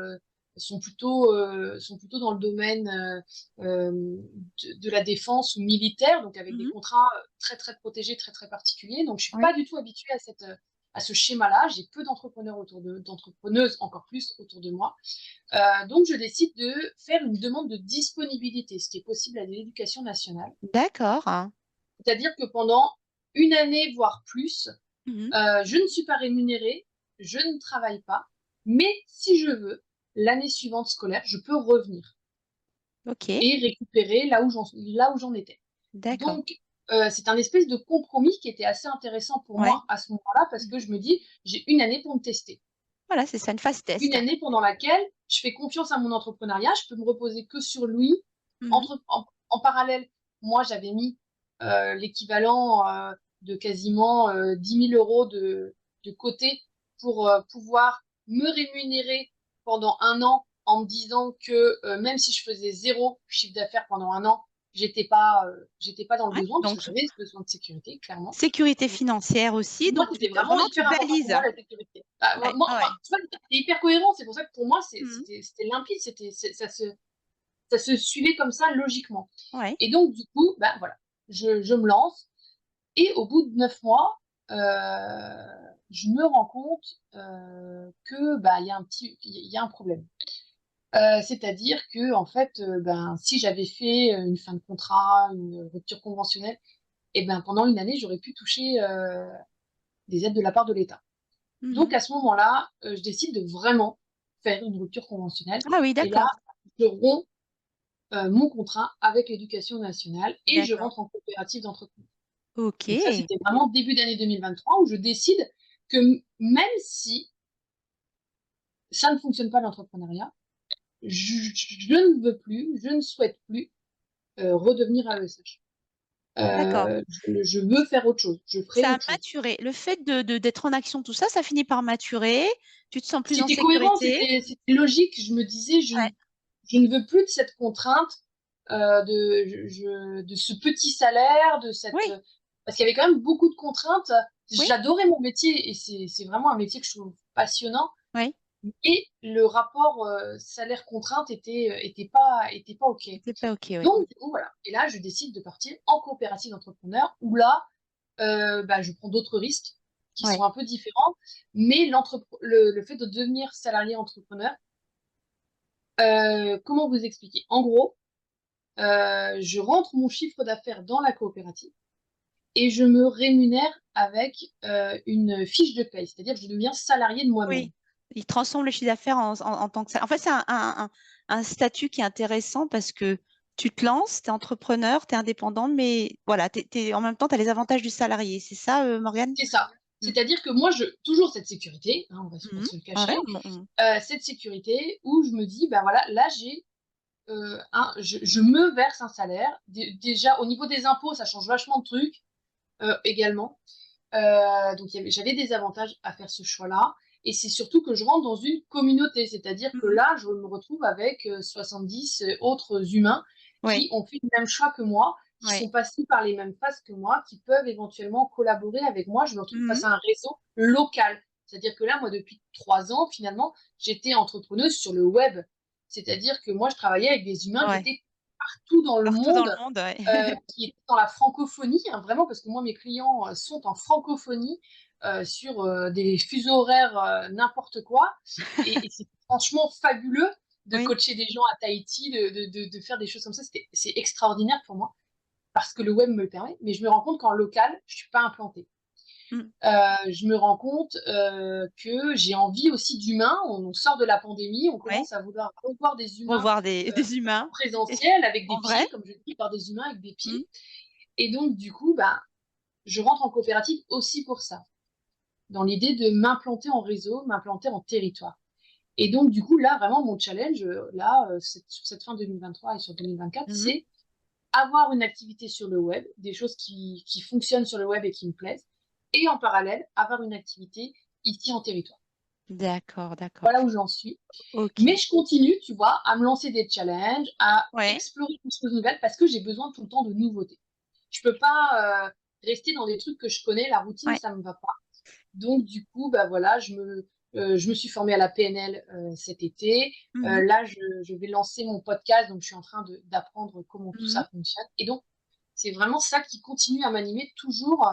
Speaker 2: sont plutôt dans le domaine de la défense ou militaire, donc avec des
Speaker 1: Mhm.
Speaker 2: contrats très très protégés, très très particuliers. Donc je suis
Speaker 1: Oui.
Speaker 2: pas du tout habituée à ce schéma-là. J'ai peu d'entrepreneurs d'entrepreneuses encore plus autour de moi. Donc, je décide de faire une demande de disponibilité, ce qui est possible à l'éducation nationale.
Speaker 1: D'accord.
Speaker 2: C'est-à-dire que pendant une année, voire plus,
Speaker 1: Mhm.
Speaker 2: je ne suis pas rémunérée, je ne travaille pas, mais si je veux, l'année suivante scolaire, je peux revenir
Speaker 1: Ok.
Speaker 2: et récupérer là où j'en étais.
Speaker 1: D'accord.
Speaker 2: Donc, c'est un espèce de compromis qui était assez intéressant pour
Speaker 1: Ouais.
Speaker 2: moi à ce moment-là, parce
Speaker 1: Mhm.
Speaker 2: que je me dis, j'ai une année pour me tester.
Speaker 1: Voilà, c'est ça, une phase
Speaker 2: Une
Speaker 1: test.
Speaker 2: année pendant laquelle je fais confiance à mon entrepreneuriat, je peux me reposer que sur lui.
Speaker 1: Mhm.
Speaker 2: En parallèle, moi, j'avais mis l'équivalent de quasiment 10 000 euros de côté pour pouvoir me rémunérer pendant un an en me disant que même si je faisais zéro chiffre d'affaires pendant un an, j'étais pas dans le
Speaker 1: Ouais.
Speaker 2: besoin parce que
Speaker 1: Donc,
Speaker 2: j'avais ce besoin de sécurité, clairement.
Speaker 1: sécurité financière aussi.
Speaker 2: Moi,
Speaker 1: Donc,
Speaker 2: c'était vraiment
Speaker 1: vraiment, tu
Speaker 2: hyper important pour
Speaker 1: balises.
Speaker 2: moi, la sécurité. Bah,
Speaker 1: Ouais.
Speaker 2: enfin,
Speaker 1: Ouais.
Speaker 2: tu vois, c'est hyper cohérent. C'est pour ça que pour moi,
Speaker 1: Mhm.
Speaker 2: c'était limpide. Ça se suivait comme ça, logiquement.
Speaker 1: Ouais.
Speaker 2: Et donc, du coup, bah, voilà, je me lance. Et au bout de 9 mois, je me rends compte que bah, il y a un problème. C'est-à-dire que, en fait, ben, si j'avais fait une fin de contrat, une rupture conventionnelle, et ben, pendant une année, j'aurais pu toucher des aides de la part de l'État. Donc
Speaker 1: Mhm.
Speaker 2: à ce moment-là, je décide de vraiment faire une rupture conventionnelle.
Speaker 1: Ah oui,
Speaker 2: Et là,
Speaker 1: d'accord.
Speaker 2: je romps mon contrat avec l'éducation nationale et je
Speaker 1: D'accord.
Speaker 2: rentre en coopérative d'entreprise.
Speaker 1: Ok.
Speaker 2: Donc ça, c'était vraiment début d'année 2023 où je décide que même si ça ne fonctionne pas l'entrepreneuriat, je ne veux plus, je ne souhaite plus redevenir AESH.
Speaker 1: D'accord.
Speaker 2: Je veux faire autre chose, je ferai
Speaker 1: Ça a
Speaker 2: autre chose.
Speaker 1: maturé. Le fait d'être en action, tout ça, ça finit par maturer. Tu te sens plus en
Speaker 2: C'était cohérent,
Speaker 1: sécurité.
Speaker 2: c'était logique. Je me disais,
Speaker 1: Ouais.
Speaker 2: je ne veux plus de cette contrainte, de ce petit salaire,
Speaker 1: Oui.
Speaker 2: parce qu'il y avait quand même beaucoup de contraintes.
Speaker 1: Oui.
Speaker 2: J'adorais mon métier et c'est vraiment un métier que je trouve passionnant.
Speaker 1: Oui.
Speaker 2: Et le rapport salaire-contrainte était pas OK.
Speaker 1: C'était pas OK, oui.
Speaker 2: Donc, du coup, voilà. Et là, je décide de partir en coopérative d'entrepreneurs où là, bah, je prends d'autres risques qui sont
Speaker 1: Oui.
Speaker 2: un peu différents, mais le fait de devenir salarié entrepreneur, comment vous expliquer? En gros, je rentre mon chiffre d'affaires dans la coopérative et je me rémunère avec une fiche de paye, c'est-à-dire que je deviens salarié de moi-même.
Speaker 1: Oui. Il transforme le chiffre d'affaires en tant que ça. En fait, c'est un statut qui est intéressant parce que tu te lances, tu es entrepreneur, tu es indépendante, mais voilà, en même temps, tu as les avantages du salarié. C'est ça, Morgane?
Speaker 2: C'est ça.
Speaker 1: Mm.
Speaker 2: C'est-à-dire que moi, toujours cette sécurité, hein, on va pas
Speaker 1: Mhm.
Speaker 2: se le
Speaker 1: Ouais,
Speaker 2: cacher, cette sécurité où je me dis, ben voilà, là, je me verse un salaire. Déjà, au niveau des impôts, ça change vachement de trucs également. Donc, j'avais des avantages à faire ce choix-là. Et c'est surtout que je rentre dans une communauté, c'est-à-dire que
Speaker 1: Mhm.
Speaker 2: là, je me retrouve avec 70 autres humains
Speaker 1: Ouais,
Speaker 2: qui ont fait le même choix que moi, qui
Speaker 1: ouais.
Speaker 2: sont passés par les mêmes phases que moi, qui peuvent éventuellement collaborer avec moi. Je me retrouve
Speaker 1: Mhm.
Speaker 2: face à un réseau local. C'est-à-dire que là, moi, depuis 3 ans, finalement, j'étais entrepreneuse sur le web. C'est-à-dire que moi, je travaillais avec des humains qui
Speaker 1: Ouais.
Speaker 2: étaient partout dans le
Speaker 1: Partout dans le
Speaker 2: monde,
Speaker 1: monde, ouais.
Speaker 2: qui étaient dans la francophonie, hein, vraiment, parce que moi, mes clients sont en francophonie sur des fuseaux horaires n'importe quoi. Et c'est franchement fabuleux de
Speaker 1: Oui.
Speaker 2: coacher des gens à Tahiti, de faire des choses comme ça. C'est extraordinaire pour moi parce que le web me le permet. Mais je me rends compte qu'en local, je ne suis pas implantée.
Speaker 1: Mm.
Speaker 2: Je me rends compte que j'ai envie aussi d'humains. On sort de la pandémie, on
Speaker 1: Ouais.
Speaker 2: commence à vouloir revoir des humains
Speaker 1: Revoir des
Speaker 2: en
Speaker 1: humains.
Speaker 2: présentiel avec des
Speaker 1: En vrai.
Speaker 2: pieds, comme je dis, par des humains avec des
Speaker 1: Mm.
Speaker 2: pieds. Et donc, du coup, bah, je rentre en coopérative aussi pour ça, dans l'idée de m'implanter en réseau, m'implanter en territoire. Et donc, du coup, là, vraiment, mon challenge, sur cette fin 2023 et sur 2024,
Speaker 1: Mhm.
Speaker 2: c'est avoir une activité sur le web, des choses qui fonctionnent sur le web et qui me plaisent, et en parallèle, avoir une activité ici en territoire.
Speaker 1: D'accord, d'accord.
Speaker 2: Voilà où j'en suis.
Speaker 1: Ok.
Speaker 2: Mais je continue, tu vois, à me lancer des challenges, à
Speaker 1: Ouais.
Speaker 2: explorer des choses nouvelles parce que j'ai besoin tout le temps de nouveautés. Je peux pas rester dans des trucs que je connais, la routine,
Speaker 1: Ouais.
Speaker 2: ça me va pas. Donc, du coup, bah voilà, je me suis formée à la PNL cet été.
Speaker 1: Mhm.
Speaker 2: Là, je vais lancer mon podcast, donc je suis en train d'apprendre comment tout
Speaker 1: Mhm.
Speaker 2: ça fonctionne. Et donc, c'est vraiment ça qui continue à m'animer, toujours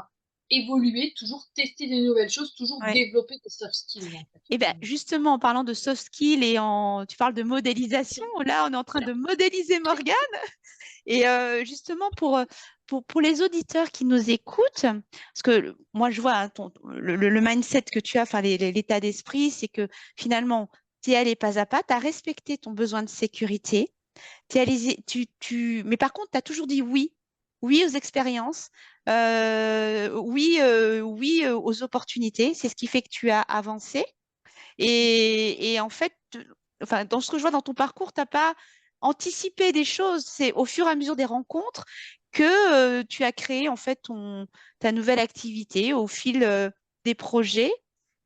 Speaker 2: évoluer, toujours tester de nouvelles choses, toujours
Speaker 1: Ouais.
Speaker 2: développer des soft skills, en fait.
Speaker 1: Et bien, justement, en parlant de soft skills tu parles de modélisation, là, on est en train de modéliser Morgane. Et justement, pour les auditeurs qui nous écoutent, parce que moi, je vois hein, le mindset que tu as, enfin, l'état d'esprit, c'est que finalement, tu es allé pas à pas, tu as respecté ton besoin de sécurité, mais par contre, tu as toujours dit oui, oui aux expériences, oui, oui aux opportunités. C'est ce qui fait que tu as avancé. Et en fait, enfin, dans ce que je vois dans ton parcours, tu n'as pas anticipé des choses. C'est au fur et à mesure des rencontres que tu as créé en fait ta nouvelle activité au fil des projets.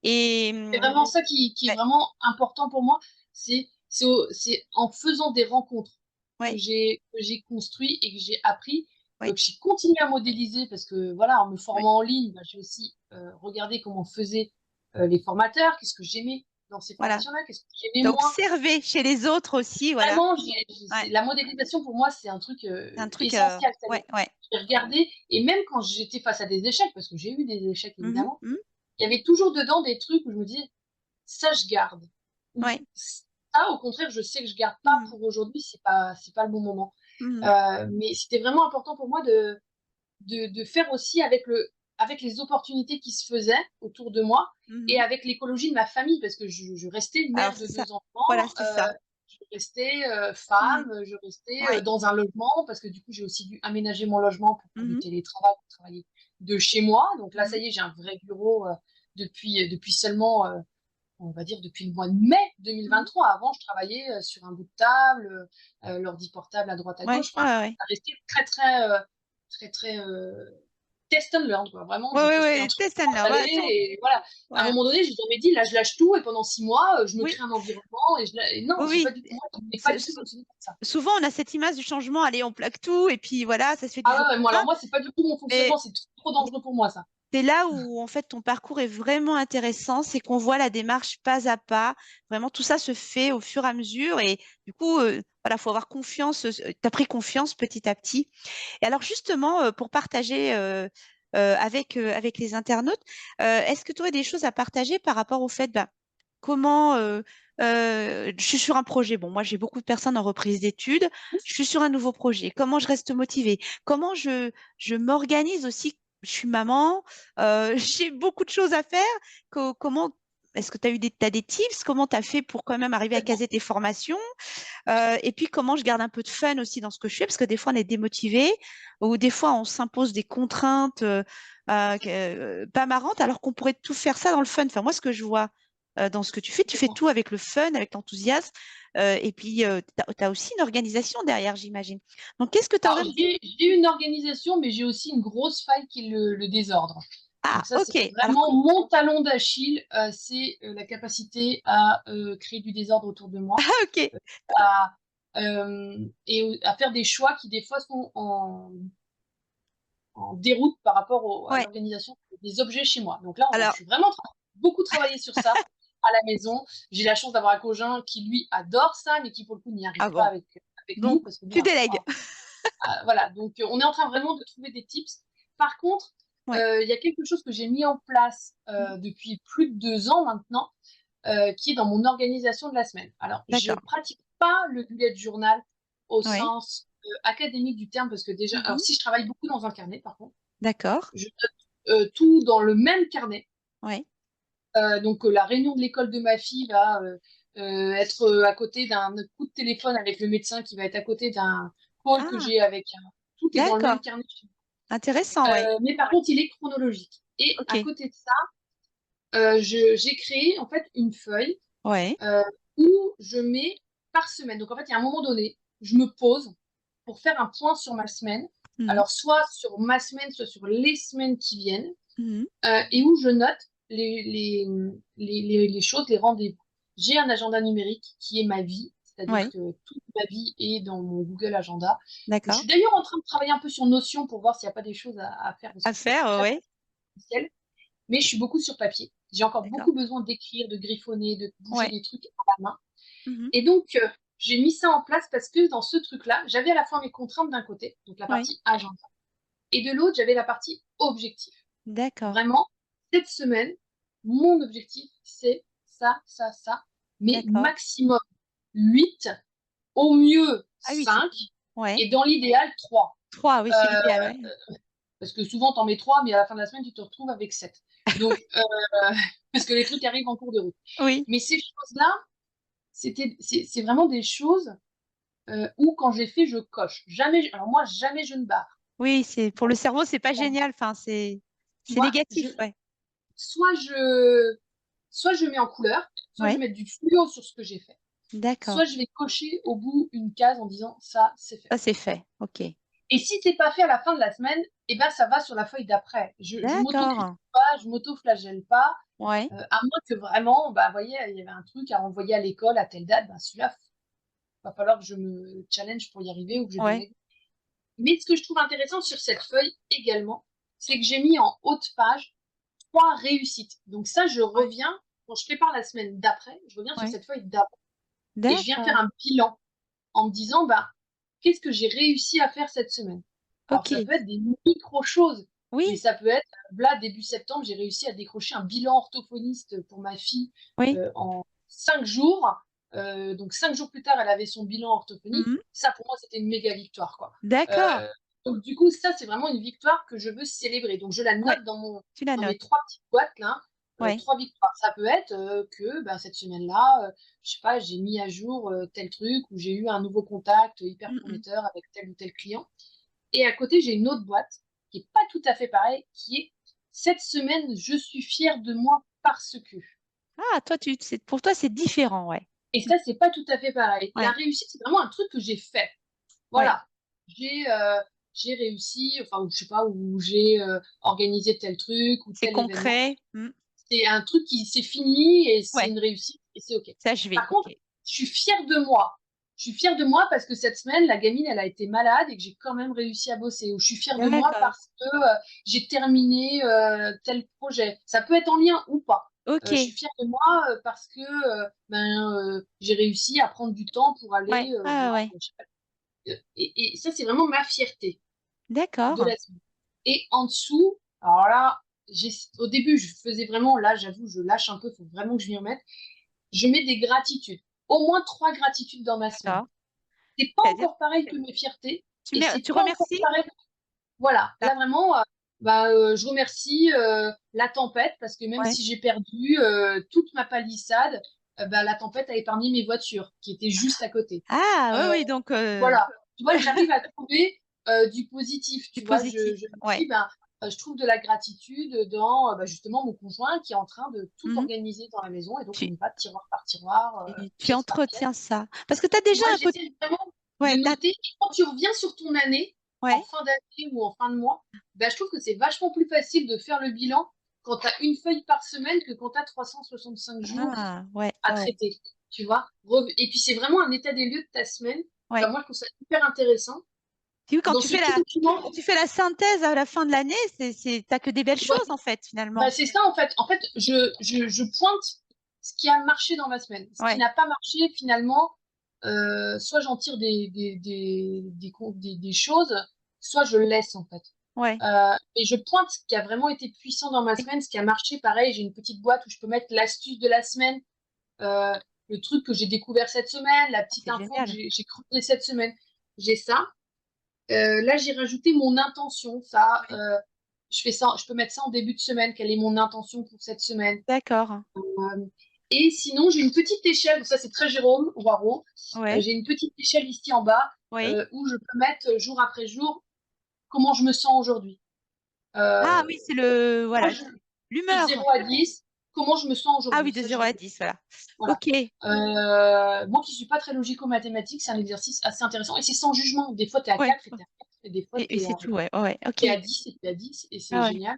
Speaker 1: Et
Speaker 2: C'est vraiment ça qui est
Speaker 1: ouais,
Speaker 2: vraiment important pour moi. C'est en faisant des rencontres
Speaker 1: ouais,
Speaker 2: que j'ai construit et que j'ai appris,
Speaker 1: ouais,
Speaker 2: que j'ai continué à modéliser parce que voilà, en me
Speaker 1: ouais.
Speaker 2: formant en ligne, bah, j'ai aussi regardé comment faisaient les formateurs, qu'est-ce que j'aimais dans ces
Speaker 1: Voilà.
Speaker 2: formations-là, qu'est-ce que j'aimais
Speaker 1: T'as
Speaker 2: moins.
Speaker 1: observé chez les autres aussi, voilà.
Speaker 2: Vraiment,
Speaker 1: Ouais,
Speaker 2: la modélisation pour moi, c'est un truc
Speaker 1: c'est un truc.
Speaker 2: essentiel. C'est-à-dire,
Speaker 1: Ouais, ouais.
Speaker 2: j'ai regardé, et même quand j'étais face à des échecs, parce que j'ai eu des échecs
Speaker 1: Mhm,
Speaker 2: évidemment,
Speaker 1: mhm.
Speaker 2: il y avait toujours dedans des trucs où je me disais, ça je garde. Ou
Speaker 1: Ouais.
Speaker 2: ça, au contraire, je sais que je garde pas
Speaker 1: Mhm,
Speaker 2: pour aujourd'hui, c'est pas le bon moment.
Speaker 1: mhm.
Speaker 2: Mais c'était vraiment important pour moi de faire aussi avec les opportunités qui se faisaient autour de moi et
Speaker 1: Mhm.
Speaker 2: avec l'écologie de ma famille, parce que je restais
Speaker 1: Alors,
Speaker 2: mère de
Speaker 1: c'est ça.
Speaker 2: 2 enfants,
Speaker 1: Voilà, c'est ça.
Speaker 2: je restais
Speaker 1: Mhm.
Speaker 2: femme, je restais
Speaker 1: Ouais.
Speaker 2: dans un logement, parce que du coup, j'ai aussi dû aménager mon logement pour faire du
Speaker 1: Mhm,
Speaker 2: télétravail, pour travailler de chez moi. Donc là, ça
Speaker 1: mhm,
Speaker 2: y est, j'ai un vrai bureau depuis seulement on va dire depuis le mois de mai
Speaker 1: mhm.
Speaker 2: 2023. Avant, je travaillais sur un bout de table, l'ordi portable à droite à
Speaker 1: Ouais,
Speaker 2: gauche.
Speaker 1: ouais,
Speaker 2: Enfin,
Speaker 1: ouais.
Speaker 2: ça restait très, test and learn, quoi. Vraiment,
Speaker 1: Ouais,
Speaker 2: je
Speaker 1: ouais,
Speaker 2: testais un
Speaker 1: ouais.
Speaker 2: truc
Speaker 1: Test and
Speaker 2: avant
Speaker 1: learn.
Speaker 2: d'aller
Speaker 1: Voilà,
Speaker 2: et voilà. À un
Speaker 1: voilà.
Speaker 2: moment donné, j'ai jamais dit, là, je lâche tout et pendant 6 mois, je me
Speaker 1: Oui,
Speaker 2: crée un environnement et non,
Speaker 1: oui,
Speaker 2: j'ai pas
Speaker 1: oui.
Speaker 2: du tout, moi, je n'ai pas
Speaker 1: C'est-
Speaker 2: du tout
Speaker 1: sou-
Speaker 2: fonctionné comme ça.
Speaker 1: Souvent, on a cette image du changement. Allez, on plaque tout et puis voilà, ça se fait du
Speaker 2: Ah
Speaker 1: jour
Speaker 2: ouais, ouais,
Speaker 1: au
Speaker 2: moi, alors
Speaker 1: lendemain.
Speaker 2: moi, c'est pas du tout mon
Speaker 1: Mais
Speaker 2: fonctionnement, c'est trop dangereux pour moi, ça.
Speaker 1: c'est là où en fait ton parcours est vraiment intéressant, c'est qu'on voit la démarche pas à pas. Vraiment, tout ça se fait au fur et à mesure et du coup, voilà, faut avoir confiance. Tu as pris confiance petit à petit. Et alors justement, pour partager avec les internautes, est-ce que tu aurais des choses à partager par rapport au fait, bah, comment je suis sur un projet. Bon, moi, j'ai beaucoup de personnes en reprise d'études. Je suis sur un nouveau projet. Comment je reste motivée? Comment je m'organise aussi? Je suis maman, j'ai beaucoup de choses à faire. Comment est-ce que tu as t'as des tips? Comment tu as fait pour quand même arriver à caser tes formations? Et puis, comment je garde un peu de fun aussi dans ce que je fais? Parce que des fois, on est démotivé ou des fois, on s'impose des contraintes pas marrantes alors qu'on pourrait tout faire ça dans le fun. Enfin, moi, ce que je vois dans ce que tu fais tout avec le fun, avec l'enthousiasme. Et puis, tu as aussi une organisation derrière, j'imagine. Donc, qu'est-ce que tu
Speaker 2: Alors,
Speaker 1: aurais...
Speaker 2: j'ai une organisation, mais j'ai aussi une grosse faille qui est le désordre.
Speaker 1: Ah,
Speaker 2: Donc ça, c'est
Speaker 1: ok. Alors,
Speaker 2: vraiment mon talon d'Achille, c'est la capacité à créer du désordre autour de moi,
Speaker 1: ok.
Speaker 2: à, à faire des choix qui des fois sont en déroute par rapport à
Speaker 1: Ouais.
Speaker 2: l'organisation des objets chez moi. Donc là, je
Speaker 1: Alors,
Speaker 2: suis vraiment en train de beaucoup travailler sur ça à la maison. J'ai la chance d'avoir un conjoint qui, lui, adore ça, mais qui, pour le coup, n'y arrive
Speaker 1: ah
Speaker 2: pas
Speaker 1: bon.
Speaker 2: avec
Speaker 1: Donc,
Speaker 2: nous, parce que nous,
Speaker 1: tu délègues.
Speaker 2: voilà, donc on est en train vraiment de trouver des tips. Par contre,
Speaker 1: Ouais.
Speaker 2: il y a quelque chose que j'ai mis en place
Speaker 1: Mhm.
Speaker 2: depuis plus de 2 ans maintenant, qui est dans mon organisation de la semaine. Alors, je
Speaker 1: D'accord.
Speaker 2: pratique pas le bullet journal au
Speaker 1: Ouais.
Speaker 2: sens académique du terme, parce que déjà, alors
Speaker 1: Mhm.
Speaker 2: si je travaille beaucoup dans un carnet, par contre,
Speaker 1: D'accord.
Speaker 2: je note tout dans le même carnet.
Speaker 1: Ouais.
Speaker 2: Donc, la réunion de l'école de ma fille va être à côté d'un coup de téléphone avec le médecin qui va être à côté d'un call que
Speaker 1: Ah,
Speaker 2: j'ai avec un... Tout est dans le même
Speaker 1: d'accord.
Speaker 2: carnet.
Speaker 1: Intéressant, ouais.
Speaker 2: Mais par contre, il est chronologique. Et
Speaker 1: Ok.
Speaker 2: à côté de ça, j'ai créé en fait une feuille
Speaker 1: Ouais.
Speaker 2: euh, où je mets par semaine. Donc en fait, il y a un moment donné, je me pose pour faire un point sur ma semaine.
Speaker 1: Mhm.
Speaker 2: Alors soit sur ma semaine, soit sur les semaines qui viennent,
Speaker 1: Mhm.
Speaker 2: et où je note les choses, les rendez-vous. J'ai un agenda numérique qui est ma vie, c'est-à-dire
Speaker 1: Ouais.
Speaker 2: que toute ma vie est dans mon Google Agenda. Je
Speaker 1: D'accord.
Speaker 2: suis d'ailleurs en train de travailler un peu sur Notion pour voir s'il n'y a pas des choses à faire, parce
Speaker 1: À
Speaker 2: que c'est
Speaker 1: faire,
Speaker 2: très
Speaker 1: ouais.
Speaker 2: essentiel. Mais je suis beaucoup sur papier. J'ai encore
Speaker 1: D'accord.
Speaker 2: beaucoup besoin d'écrire, de griffonner, de bouger
Speaker 1: Ouais.
Speaker 2: des trucs à la main.
Speaker 1: Mhm.
Speaker 2: Et donc, j'ai mis ça en place parce que dans ce truc-là, j'avais à la fois mes contraintes d'un côté, donc la
Speaker 1: Ouais.
Speaker 2: partie agenda, et de l'autre, j'avais la partie objectif.
Speaker 1: D'accord.
Speaker 2: Vraiment, cette semaine, mon objectif, c'est ça, ça, ça, mais
Speaker 1: D'accord.
Speaker 2: maximum 8, au mieux
Speaker 1: Ah oui, c'est...
Speaker 2: 5,
Speaker 1: Ouais.
Speaker 2: et dans l'idéal 3.
Speaker 1: 3, oui, c'est l'idéal, ouais.
Speaker 2: Parce que souvent, t'en mets 3, mais à la fin de la semaine, tu te retrouves avec 7. Donc, parce que les trucs arrivent en cours de route.
Speaker 1: Oui.
Speaker 2: Mais ces choses-là, c'est vraiment des choses où, quand j'ai fait, je coche. Jamais, alors moi, jamais je ne barre.
Speaker 1: Oui, c'est pour le cerveau, c'est pas génial. Enfin,
Speaker 2: Tu
Speaker 1: c'est
Speaker 2: vois,
Speaker 1: négatif, ouais.
Speaker 2: soit je, soit je mets en couleur, soit je
Speaker 1: Ouais.
Speaker 2: mets du fluo sur ce que j'ai fait,
Speaker 1: D'accord.
Speaker 2: soit je vais cocher au bout une case en disant ça, c'est fait.
Speaker 1: Ça, c'est fait. Ok.
Speaker 2: Et si c'est pas fait à la fin de la semaine, eh ben ça va sur la feuille d'après. Je m'auto-critique
Speaker 1: D'accord.
Speaker 2: pas, je m'auto-flagelle pas,
Speaker 1: Ouais.
Speaker 2: à moins que vraiment, bah, vous voyez, il y avait un truc à envoyer à l'école à telle date, bah, celui-là, va falloir que je me challenge pour y arriver ou que je
Speaker 1: Ouais.
Speaker 2: délègue. Mais ce que je trouve intéressant sur cette feuille également, c'est que j'ai mis en haute page 3 réussites. Donc ça, je
Speaker 1: Ouais.
Speaker 2: reviens, quand je prépare la semaine d'après, je reviens sur
Speaker 1: Ouais.
Speaker 2: cette feuille d'avant et je viens faire
Speaker 1: D'accord.
Speaker 2: un bilan en me disant, bah, qu'est-ce que j'ai réussi à faire cette semaine? Alors,
Speaker 1: Ok.
Speaker 2: ça peut être des micro-choses, mais
Speaker 1: Oui.
Speaker 2: ça peut être, là, début septembre, j'ai réussi à décrocher un bilan orthophoniste pour ma fille
Speaker 1: Oui.
Speaker 2: en 5 jours. Donc, 5 jours plus tard, elle avait son bilan orthophonique.
Speaker 1: Mhm.
Speaker 2: Ça, pour moi, c'était une méga victoire, quoi.
Speaker 1: D'accord.
Speaker 2: Euh, donc, du coup, ça, c'est vraiment une victoire que je veux célébrer. Donc, je la
Speaker 1: Ouais.
Speaker 2: note
Speaker 1: Tu la
Speaker 2: dans mes
Speaker 1: notes.
Speaker 2: 3 petites boîtes, là.
Speaker 1: Ouais.
Speaker 2: 3 victoires, ça peut être que bah, cette semaine-là, je sais pas, j'ai mis à jour tel truc ou j'ai eu un nouveau contact hyper
Speaker 1: Mhm.
Speaker 2: prometteur avec tel ou tel client. Et à côté, j'ai une autre boîte qui est pas tout à fait pareil, qui est cette semaine, je suis fière de moi parce que.
Speaker 1: Ah, toi, pour toi, c'est différent, ouais.
Speaker 2: Et
Speaker 1: Mm.
Speaker 2: ça, c'est pas tout à fait pareil. La
Speaker 1: Ouais.
Speaker 2: réussite, c'est vraiment un truc que j'ai fait.
Speaker 1: Ouais.
Speaker 2: Voilà. J'ai j'ai réussi, enfin, ou je sais pas, où j'ai organisé tel truc ou
Speaker 1: C'est
Speaker 2: tel événement.
Speaker 1: concret. Mm.
Speaker 2: C'est un truc qui c'est fini et c'est
Speaker 1: Ouais.
Speaker 2: une réussite et c'est OK.
Speaker 1: C'est achevé.
Speaker 2: Par contre,
Speaker 1: Ok.
Speaker 2: je suis fière de moi. Je suis fière de moi parce que cette semaine, la gamine, elle a été malade et que j'ai quand même réussi à bosser. Ou je suis fière de moi
Speaker 1: D'accord.
Speaker 2: parce que j'ai terminé tel projet. Ça peut être en lien ou pas. Je suis
Speaker 1: Ok.
Speaker 2: fière de moi parce que j'ai réussi à prendre du temps pour
Speaker 1: Ouais.
Speaker 2: aller
Speaker 1: Ah,
Speaker 2: voir.
Speaker 1: ouais.
Speaker 2: Je sais pas. Et ça, c'est vraiment ma fierté de
Speaker 1: D'accord.
Speaker 2: la semaine. Et en dessous, alors là, au début, je faisais vraiment, là, j'avoue, je lâche un peu, il faut vraiment que je m'y remette. Je mets des gratitudes. Au moins 3 gratitudes dans ma semaine.
Speaker 1: D'accord.
Speaker 2: C'est pas
Speaker 1: C'est-à-dire,
Speaker 2: encore pareil que mes fiertés, et c'est
Speaker 1: tu
Speaker 2: pas encore
Speaker 1: remercies?
Speaker 2: pareil. Voilà,
Speaker 1: T'as-
Speaker 2: là vraiment, Bah, je remercie la tempête parce que même
Speaker 1: Ouais.
Speaker 2: si j'ai perdu toute ma palissade, bah, la tempête a épargné mes voitures qui étaient juste à côté.
Speaker 1: Ah,
Speaker 2: Euh,
Speaker 1: oui, oui, donc
Speaker 2: voilà, tu vois, j'arrive à trouver du positif,
Speaker 1: du
Speaker 2: tu vois,
Speaker 1: positif.
Speaker 2: je me
Speaker 1: Ouais.
Speaker 2: dis, ben, je trouve de la gratitude dans bah, justement mon conjoint qui est en train de tout
Speaker 1: Mhm.
Speaker 2: organiser dans la maison et donc on
Speaker 1: Tu,
Speaker 2: y va tiroir par tiroir,
Speaker 1: tu
Speaker 2: pièce par pièce.
Speaker 1: entretiens ça. Parce que tu as
Speaker 2: Tu
Speaker 1: déjà
Speaker 2: vois,
Speaker 1: un côté.
Speaker 2: j'essaie vraiment de
Speaker 1: Ouais,
Speaker 2: noter. Et quand tu reviens sur ton année, en
Speaker 1: ouais.
Speaker 2: fin d'année ou en fin de mois, bah, je trouve que c'est vachement plus facile de faire le bilan quand tu as une feuille par semaine que quand tu as 365 jours
Speaker 1: Ah, ouais,
Speaker 2: à
Speaker 1: ouais, ouais.
Speaker 2: traiter. Tu vois? Et puis, c'est vraiment un état des lieux de ta semaine. Enfin,
Speaker 1: Ouais.
Speaker 2: moi, je trouve ça hyper intéressant.
Speaker 1: Tu vois,
Speaker 2: Dans ce petit
Speaker 1: quand
Speaker 2: document,
Speaker 1: tu fais la synthèse à la fin de l'année, t'as que des belles
Speaker 2: ouais,
Speaker 1: choses, en fait,
Speaker 2: bah,
Speaker 1: finalement.
Speaker 2: c'est ça, en fait. En fait, je pointe ce qui a marché dans ma semaine. Ce qui
Speaker 1: Ouais,
Speaker 2: n'a pas marché, finalement, soit j'en tire des choses, soit je le laisse, en fait.
Speaker 1: ouais.
Speaker 2: Et je pointe ce qui a vraiment été puissant dans ma
Speaker 1: Oui,
Speaker 2: semaine, ce qui a marché. Pareil, j'ai une petite boîte où je peux mettre l'astuce de la semaine, euh, le truc que j'ai découvert cette semaine, la petite
Speaker 1: c'est
Speaker 2: info que
Speaker 1: génial.
Speaker 2: j'ai creusée cette semaine. J'ai ça. Là, j'ai rajouté mon intention. Ça,
Speaker 1: Ouais.
Speaker 2: je fais ça, je peux mettre ça en début de semaine. Quelle est mon intention pour cette semaine?
Speaker 1: D'accord.
Speaker 2: Et sinon, j'ai une petite échelle. Ça, c'est très Jérôme Waro.
Speaker 1: Ouais.
Speaker 2: J'ai une petite échelle ici en bas
Speaker 1: Oui.
Speaker 2: où je peux mettre jour après jour comment je me sens aujourd'hui.
Speaker 1: Ah
Speaker 2: Euh,
Speaker 1: oui, c'est
Speaker 2: Moi,
Speaker 1: voilà,
Speaker 2: de
Speaker 1: l'humeur.
Speaker 2: 0 à 10, comment je me sens
Speaker 1: Ah
Speaker 2: aujourd'hui.
Speaker 1: oui, de
Speaker 2: Ça,
Speaker 1: 0 à 10, voilà.
Speaker 2: voilà.
Speaker 1: Ok.
Speaker 2: Moi qui suis pas très logico-mathématique, c'est un exercice assez intéressant et c'est sans jugement. Des fois, tu es à
Speaker 1: Ouais.
Speaker 2: 4 et tu es à 4, et des fois, tu
Speaker 1: Et
Speaker 2: es,
Speaker 1: c'est tout, ouais. Ouais, ouais. Ok.
Speaker 2: à 10 et tu es à 10 et c'est
Speaker 1: Ah ouais.
Speaker 2: génial.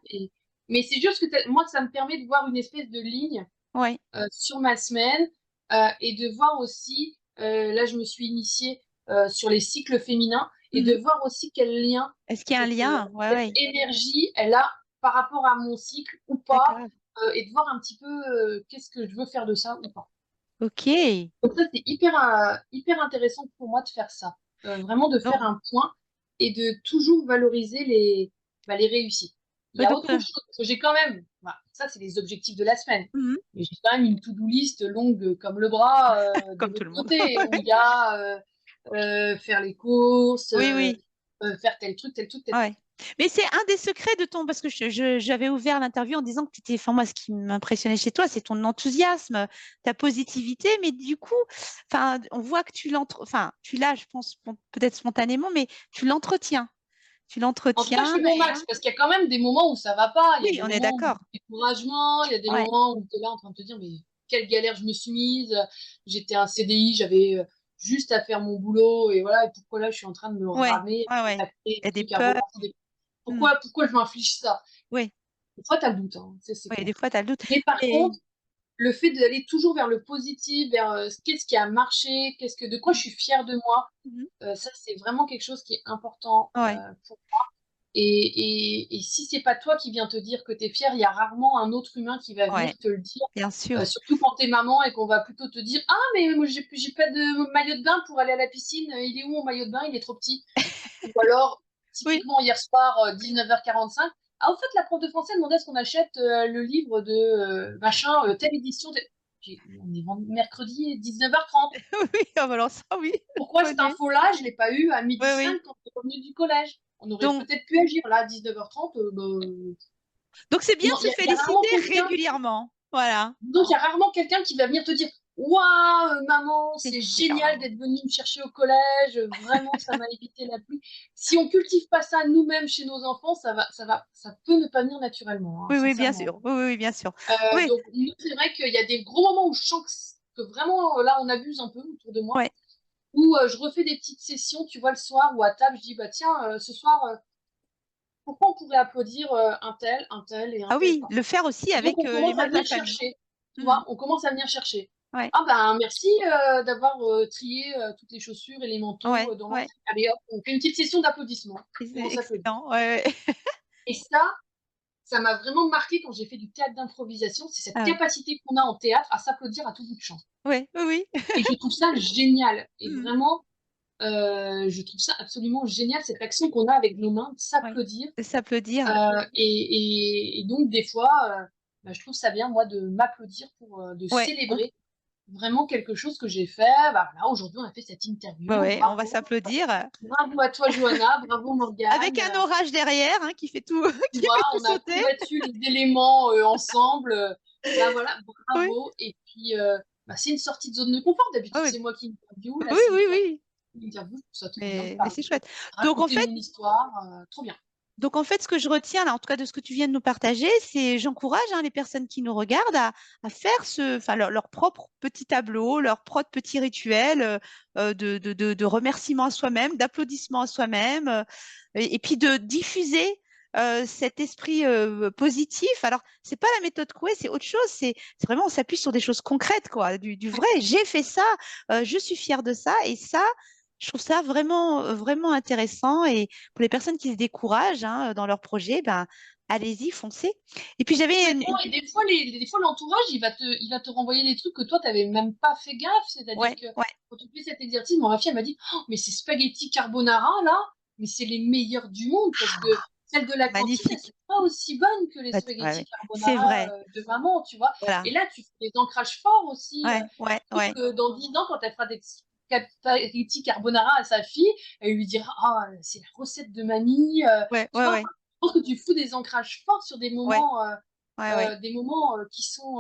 Speaker 2: Mais c'est juste que moi, ça me permet de voir une espèce de ligne
Speaker 1: Ouais.
Speaker 2: sur ma semaine et de voir aussi, là, je me suis initiée sur les cycles féminins et de
Speaker 1: Mhm.
Speaker 2: voir aussi quel lien
Speaker 1: Est-ce qu'il y a un lien? Ouais,
Speaker 2: cette
Speaker 1: ouais.
Speaker 2: énergie, elle a par rapport à mon cycle ou pas,
Speaker 1: D'accord.
Speaker 2: et de voir un petit peu qu'est-ce que je veux faire de ça ou pas.
Speaker 1: Ok.
Speaker 2: Donc ça, c'est hyper intéressant pour moi de faire ça. Vraiment de faire
Speaker 1: Donc,
Speaker 2: un point et de toujours valoriser les réussites. Il y
Speaker 1: ouais,
Speaker 2: a
Speaker 1: donc,
Speaker 2: autre chose, parce que j'ai quand même, voilà, ça c'est les objectifs de la semaine,
Speaker 1: mhm.
Speaker 2: mais j'ai quand même une to-do list longue comme le bras de
Speaker 1: Comme tout
Speaker 2: l'autre
Speaker 1: le monde.
Speaker 2: côté, où il y a faire les courses,
Speaker 1: Oui, oui.
Speaker 2: faire tel truc, tel truc, tel truc.
Speaker 1: Ouais. Mais c'est un des secrets de ton, parce que j'avais ouvert l'interview en disant que tu étais, enfin moi, ce qui m'impressionnait chez toi, c'est ton enthousiasme, ta positivité, mais du coup, enfin, on voit que enfin, tu l'as, je pense, peut-être spontanément, mais tu l'entretiens. Tu
Speaker 2: En tout cas, je
Speaker 1: l'entretiens
Speaker 2: fais mon
Speaker 1: et,
Speaker 2: max parce qu'il y a quand même des moments où ça va pas. Il y a
Speaker 1: oui,
Speaker 2: des
Speaker 1: on est
Speaker 2: moments où
Speaker 1: d'accord.
Speaker 2: découragement, il y a des
Speaker 1: Ouais,
Speaker 2: moments où tu es là en train de te dire mais quelle galère je me suis mise. J'étais un CDI, j'avais juste à faire mon boulot et voilà. Et pourquoi là je suis en train de me
Speaker 1: ouais,
Speaker 2: ramer,
Speaker 1: ouais,
Speaker 2: à
Speaker 1: ouais.
Speaker 2: taper
Speaker 1: Il y a
Speaker 2: des
Speaker 1: des
Speaker 2: trucs, à
Speaker 1: peurs.
Speaker 2: relancer des.
Speaker 1: Hmm.
Speaker 2: Pourquoi je m'inflige ça?
Speaker 1: Oui,
Speaker 2: Des fois, tu as le doute, hein, c'est
Speaker 1: oui,
Speaker 2: clair.
Speaker 1: des fois, tu as le doute.
Speaker 2: Mais par
Speaker 1: Et,
Speaker 2: contre, le fait d'aller toujours vers le positif, vers qu'est-ce qui a marché, de quoi je suis fière de moi,
Speaker 1: mhm.
Speaker 2: ça c'est vraiment quelque chose qui est important
Speaker 1: Ouais,
Speaker 2: pour et si c'est pas toi qui viens te dire que tu es fière, il y a rarement un autre humain qui va venir
Speaker 1: ouais,
Speaker 2: te le dire.
Speaker 1: bien sûr.
Speaker 2: Surtout quand t'es maman et qu'on va plutôt te dire ah mais moi j'ai pas de maillot de bain pour aller à la piscine, il est où mon maillot de bain, il est trop petit. Ou alors
Speaker 1: Oui,
Speaker 2: typiquement hier soir 19h45, ah au fait la prof de français demandait à ce qu'on achète le livre de machin telle édition. On est mercredi 19h30.
Speaker 1: oui, ah, bah alors ça, oui, je
Speaker 2: Pourquoi cette
Speaker 1: connais.
Speaker 2: info-là, je l'ai pas eu à
Speaker 1: Oui,
Speaker 2: midi
Speaker 1: oui.
Speaker 2: 5 quand on est revenu du collège? On aurait
Speaker 1: Donc,
Speaker 2: peut-être pu agir là à 19h30.
Speaker 1: donc c'est bien
Speaker 2: Non,
Speaker 1: de se
Speaker 2: y a rarement
Speaker 1: féliciter
Speaker 2: quelqu'un.
Speaker 1: régulièrement. Voilà.
Speaker 2: Donc il y a rarement quelqu'un qui va venir te dire waouh, maman, c'est génial
Speaker 1: Régulièrement.
Speaker 2: d'être venue me chercher au collège. Vraiment, ça m'a évité la pluie. Si on cultive pas ça nous-mêmes chez nos enfants, ça peut ne pas venir naturellement, hein,
Speaker 1: Oui, oui, bien
Speaker 2: sincèrement.
Speaker 1: sûr. Oui, oui, oui, bien sûr. Oui,
Speaker 2: Donc nous, c'est vrai qu'il y a des gros moments où je sens que vraiment là on abuse un peu autour de moi,
Speaker 1: ouais.
Speaker 2: où je refais des petites sessions, tu vois, le soir ou à table, je dis bah tiens, ce soir, pourquoi on pourrait applaudir un tel et un
Speaker 1: Ah
Speaker 2: tel
Speaker 1: oui,
Speaker 2: pas.
Speaker 1: le faire aussi
Speaker 2: Et donc,
Speaker 1: avec
Speaker 2: on
Speaker 1: les
Speaker 2: commence à
Speaker 1: membres de la
Speaker 2: venir
Speaker 1: famille.
Speaker 2: chercher. Tu
Speaker 1: Mhm.
Speaker 2: vois, on commence à venir chercher.
Speaker 1: Ouais,
Speaker 2: Ah ben, merci d'avoir trié toutes les chaussures et les manteaux
Speaker 1: ouais,
Speaker 2: dans l'entrée.
Speaker 1: ouais.
Speaker 2: Allez hop, on fait une petite session d'applaudissements.
Speaker 1: Et
Speaker 2: Et on
Speaker 1: c'est
Speaker 2: s'applaudit.
Speaker 1: excellent. Ouais, ouais.
Speaker 2: Et ça m'a vraiment marqué quand j'ai fait du théâtre d'improvisation. C'est cette
Speaker 1: Ah ouais.
Speaker 2: capacité qu'on a en théâtre à s'applaudir à tout bout de champ.
Speaker 1: Ouais, oui, oui.
Speaker 2: Et je trouve ça génial. Et
Speaker 1: Mhm.
Speaker 2: vraiment, je trouve ça absolument génial, cette action qu'on a avec nos mains, de
Speaker 1: Ouais.
Speaker 2: s'applaudir.
Speaker 1: De s'applaudir.
Speaker 2: Et donc, des fois, bah, je trouve ça bien, moi, de m'applaudir de
Speaker 1: Ouais.
Speaker 2: célébrer. vraiment quelque chose que j'ai fait. Bah, voilà, aujourd'hui, on a fait cette
Speaker 1: Ouais,
Speaker 2: interview.
Speaker 1: ouais, on va
Speaker 2: Bravo,
Speaker 1: s'applaudir
Speaker 2: bravo à toi, Johanna. Bravo,
Speaker 1: avec
Speaker 2: Morgane.
Speaker 1: un orage derrière hein, qui fait tout,
Speaker 2: Tu
Speaker 1: qui
Speaker 2: vois,
Speaker 1: fait tout
Speaker 2: on a
Speaker 1: sauter.
Speaker 2: combattu les éléments ensemble. Bah voilà,
Speaker 1: Oui,
Speaker 2: bravo. Et puis, bah, c'est une sortie de zone de confort.
Speaker 1: oui,
Speaker 2: D'habitude,
Speaker 1: oui,
Speaker 2: c'est moi qui interview. Là,
Speaker 1: oui,
Speaker 2: c'est
Speaker 1: oui,
Speaker 2: toi
Speaker 1: oui.
Speaker 2: qui interview. Je trouve ça trop bien de
Speaker 1: Mais
Speaker 2: parler,
Speaker 1: c'est chouette. Donc en
Speaker 2: raconter
Speaker 1: fait,
Speaker 2: mon histoire. Trop bien.
Speaker 1: Donc, en fait, ce que je retiens, là, en tout cas de ce que tu viens de nous partager, c'est j'encourage hein, les personnes qui nous regardent à faire enfin, leur propre petit tableau, leur propre petit rituel de remerciement à soi-même, d'applaudissement à soi-même, et puis de diffuser cet esprit positif. Alors, c'est pas la méthode Coué, c'est autre chose. C'est vraiment, on s'appuie sur des choses concrètes, quoi, du vrai. J'ai fait ça, je suis fière de ça, et ça, je trouve ça vraiment, vraiment intéressant. Et pour les personnes qui se découragent hein, dans leur projet, ben, allez-y, foncez. Et puis j'avais
Speaker 2: Complètement. Et des fois, l'entourage, il va te renvoyer des trucs que toi, tu n'avais même pas fait gaffe. C'est-à-dire
Speaker 1: ouais,
Speaker 2: que
Speaker 1: ouais,
Speaker 2: quand on fait cet exercice, ma fille, elle m'a dit, oh, mais ces spaghettis carbonara, là, mais c'est les meilleurs du monde parce que celles de la cantine, elles
Speaker 1: magnifique.
Speaker 2: sont pas aussi bonnes que les
Speaker 1: Ouais, ouais,
Speaker 2: spaghettis
Speaker 1: ouais. C'est
Speaker 2: carbonara
Speaker 1: vrai.
Speaker 2: de maman, tu vois.
Speaker 1: Voilà.
Speaker 2: Et là, tu fais des ancrages forts aussi.
Speaker 1: Ouais, ouais,
Speaker 2: Je trouve
Speaker 1: ouais,
Speaker 2: que dans 10 ans, quand elle fera des spaghettis carbonara à sa fille, elle lui dira, ah, c'est la recette de mamie.
Speaker 1: ouais,
Speaker 2: Tu
Speaker 1: ouais,
Speaker 2: vois,
Speaker 1: ouais,
Speaker 2: enfin, je pense que tu fous des ancrages forts sur
Speaker 1: ouais, ouais, ouais.
Speaker 2: des moments qui sont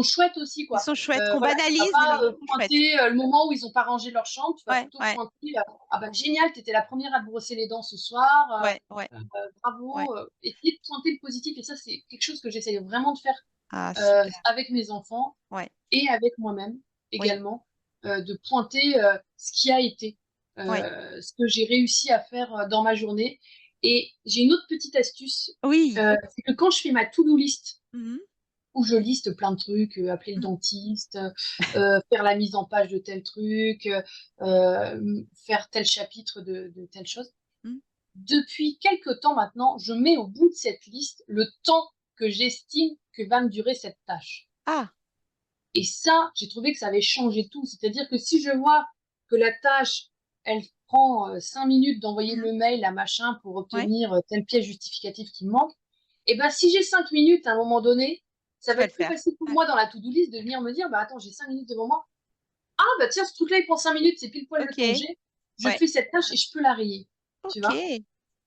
Speaker 2: chouettes aussi,
Speaker 1: Ils
Speaker 2: quoi.
Speaker 1: sont chouettes, qu'on
Speaker 2: Voilà, tu vas
Speaker 1: banalise, mais
Speaker 2: pas
Speaker 1: ils sont chouettes.
Speaker 2: pointer le moment où ils ont pas rangé leur chambre, tu vas
Speaker 1: Ouais,
Speaker 2: plutôt
Speaker 1: ouais,
Speaker 2: pointer ah bah génial, t'étais la première à te brosser les dents ce soir,
Speaker 1: ouais, ouais, ouais.
Speaker 2: bravo, essayer de pointer le positif et ça c'est quelque chose que j'essaye vraiment de faire
Speaker 1: Ah, super.
Speaker 2: avec mes enfants
Speaker 1: Ouais,
Speaker 2: et avec moi-même
Speaker 1: oui,
Speaker 2: également, de pointer ce qui a été,
Speaker 1: ouais.
Speaker 2: ce que j'ai réussi à faire dans ma journée. Et j'ai une autre petite astuce,
Speaker 1: Oui.
Speaker 2: c'est que quand je fais ma to-do list,
Speaker 1: Mhm,
Speaker 2: où je liste plein de trucs, appeler le
Speaker 1: mhm,
Speaker 2: dentiste, faire la mise en page de tel truc, faire tel chapitre de telle chose.
Speaker 1: mhm.
Speaker 2: Depuis quelques temps maintenant, je mets au bout de cette liste le temps que j'estime que va me durer cette tâche.
Speaker 1: Ah,
Speaker 2: Et ça, j'ai trouvé que ça avait changé tout. C'est-à-dire que si je vois que la tâche, elle prend 5 minutes d'envoyer
Speaker 1: mhm,
Speaker 2: le mail à machin pour
Speaker 1: ouais,
Speaker 2: obtenir telle pièce justificative qui me manque, et ben si j'ai 5 minutes à un moment donné, ça
Speaker 1: tu
Speaker 2: va
Speaker 1: vas le
Speaker 2: être plus
Speaker 1: faire.
Speaker 2: facile pour
Speaker 1: Ouais,
Speaker 2: moi dans la to-do list de venir me dire, bah attends, j'ai 5 minutes devant moi. Ah bah tiens, ce truc-là, il prend 5 minutes, c'est pile poil le temps que
Speaker 1: ok,
Speaker 2: j'ai. Je
Speaker 1: ouais,
Speaker 2: fais cette tâche et je peux la rayer. Tu
Speaker 1: ok.
Speaker 2: vois?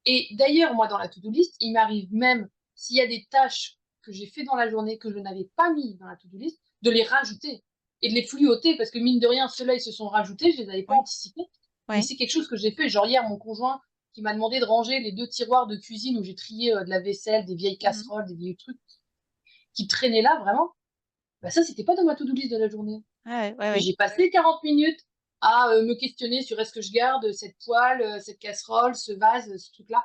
Speaker 2: Et d'ailleurs, moi, dans la to-do list, il m'arrive même, s'il y a des tâches que j'ai fait dans la journée que je n'avais pas mis dans la to-do list, de les rajouter et de les fluoter parce que mine de rien, ceux-là, ils se sont rajoutés, je les avais pas
Speaker 1: Oui,
Speaker 2: anticipés. Mais
Speaker 1: ouais.
Speaker 2: c'est quelque chose que j'ai fait. Genre hier, mon conjoint qui m'a demandé de ranger les 2 tiroirs de cuisine où j'ai trié de la vaisselle, des vieilles
Speaker 1: Mhm.
Speaker 2: casseroles, des vieux trucs qui traînaient là, vraiment. Bah ça, c'était pas dans ma to-do list de la journée.
Speaker 1: Ouais, ouais,
Speaker 2: Et
Speaker 1: ouais.
Speaker 2: j'ai passé 40 minutes à me questionner sur est-ce que je garde cette poêle, cette casserole, ce vase, ce truc-là.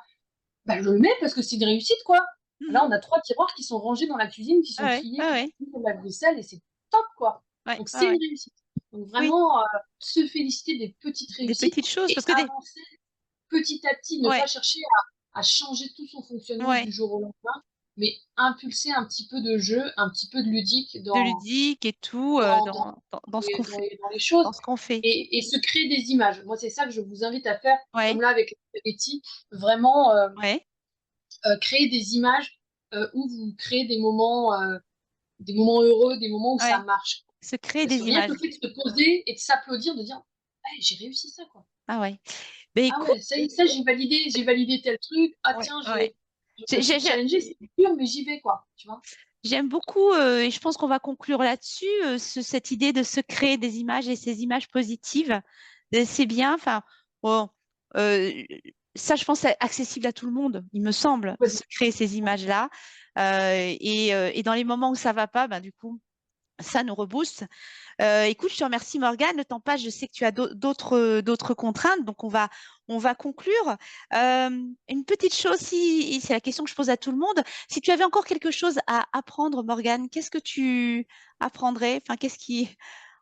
Speaker 2: Bah, je le mets parce que c'est une réussite, quoi.
Speaker 1: Mhm.
Speaker 2: Là, on a 3 tiroirs qui sont rangés dans la cuisine, qui
Speaker 1: Ouais,
Speaker 2: sont
Speaker 1: ouais,
Speaker 2: triés,
Speaker 1: ouais,
Speaker 2: qui
Speaker 1: ouais,
Speaker 2: sont mis de la vaisselle, et c'est top, quoi.
Speaker 1: ouais,
Speaker 2: Donc,
Speaker 1: ouais,
Speaker 2: c'est une
Speaker 1: ouais.
Speaker 2: réussite. Donc,
Speaker 1: Oui,
Speaker 2: vraiment, se féliciter des petites
Speaker 1: des
Speaker 2: réussites
Speaker 1: petites choses,
Speaker 2: et
Speaker 1: parce que des...
Speaker 2: avancer petit à petit, ne pas
Speaker 1: Ouais,
Speaker 2: chercher à changer tout son fonctionnement
Speaker 1: ouais.
Speaker 2: du jour au lendemain, mais impulser un petit peu de jeu, un petit peu de ludique
Speaker 1: De ludique et tout
Speaker 2: dans, dans,
Speaker 1: dans ce qu'on fait,
Speaker 2: dans les choses
Speaker 1: dans ce qu'on fait.
Speaker 2: et se créer des images. Moi, c'est ça que je vous invite à faire,
Speaker 1: Ouais,
Speaker 2: comme là avec Betty, vraiment
Speaker 1: ouais,
Speaker 2: créer des images où vous créez des moments heureux, des moments où ça
Speaker 1: ouais.
Speaker 2: marche.
Speaker 1: Se créer
Speaker 2: Parce que
Speaker 1: des
Speaker 2: rien que
Speaker 1: images.
Speaker 2: le fait de se poser et de s'applaudir, de dire hey, j'ai réussi ça, quoi.
Speaker 1: Ah ouais. Ben
Speaker 2: Ah
Speaker 1: écoute,
Speaker 2: ouais, ça y est, ça j'ai validé tel truc. Ah
Speaker 1: ouais,
Speaker 2: tiens,
Speaker 1: ouais.
Speaker 2: je me suis challengée, c'est dur, mais j'y vais, quoi. Tu vois?
Speaker 1: J'aime beaucoup, et je pense qu'on va conclure là-dessus, cette idée de se créer des images et ces images positives. C'est bien, enfin, bon, euh, ça, je pense, c'est accessible à tout le monde, il me semble,
Speaker 2: Vas-y.
Speaker 1: se créer ces images-là. Et dans les moments où ça va pas, ben, du coup, ça nous rebooste. Écoute, je te remercie Morgane. Le temps passe, je sais que tu as d'autres contraintes, donc on va conclure. Une petite chose, si c'est la question que je pose à tout le monde, si tu avais encore quelque chose à apprendre, Morgane, qu'est-ce que tu apprendrais? Enfin, qu'est-ce qui,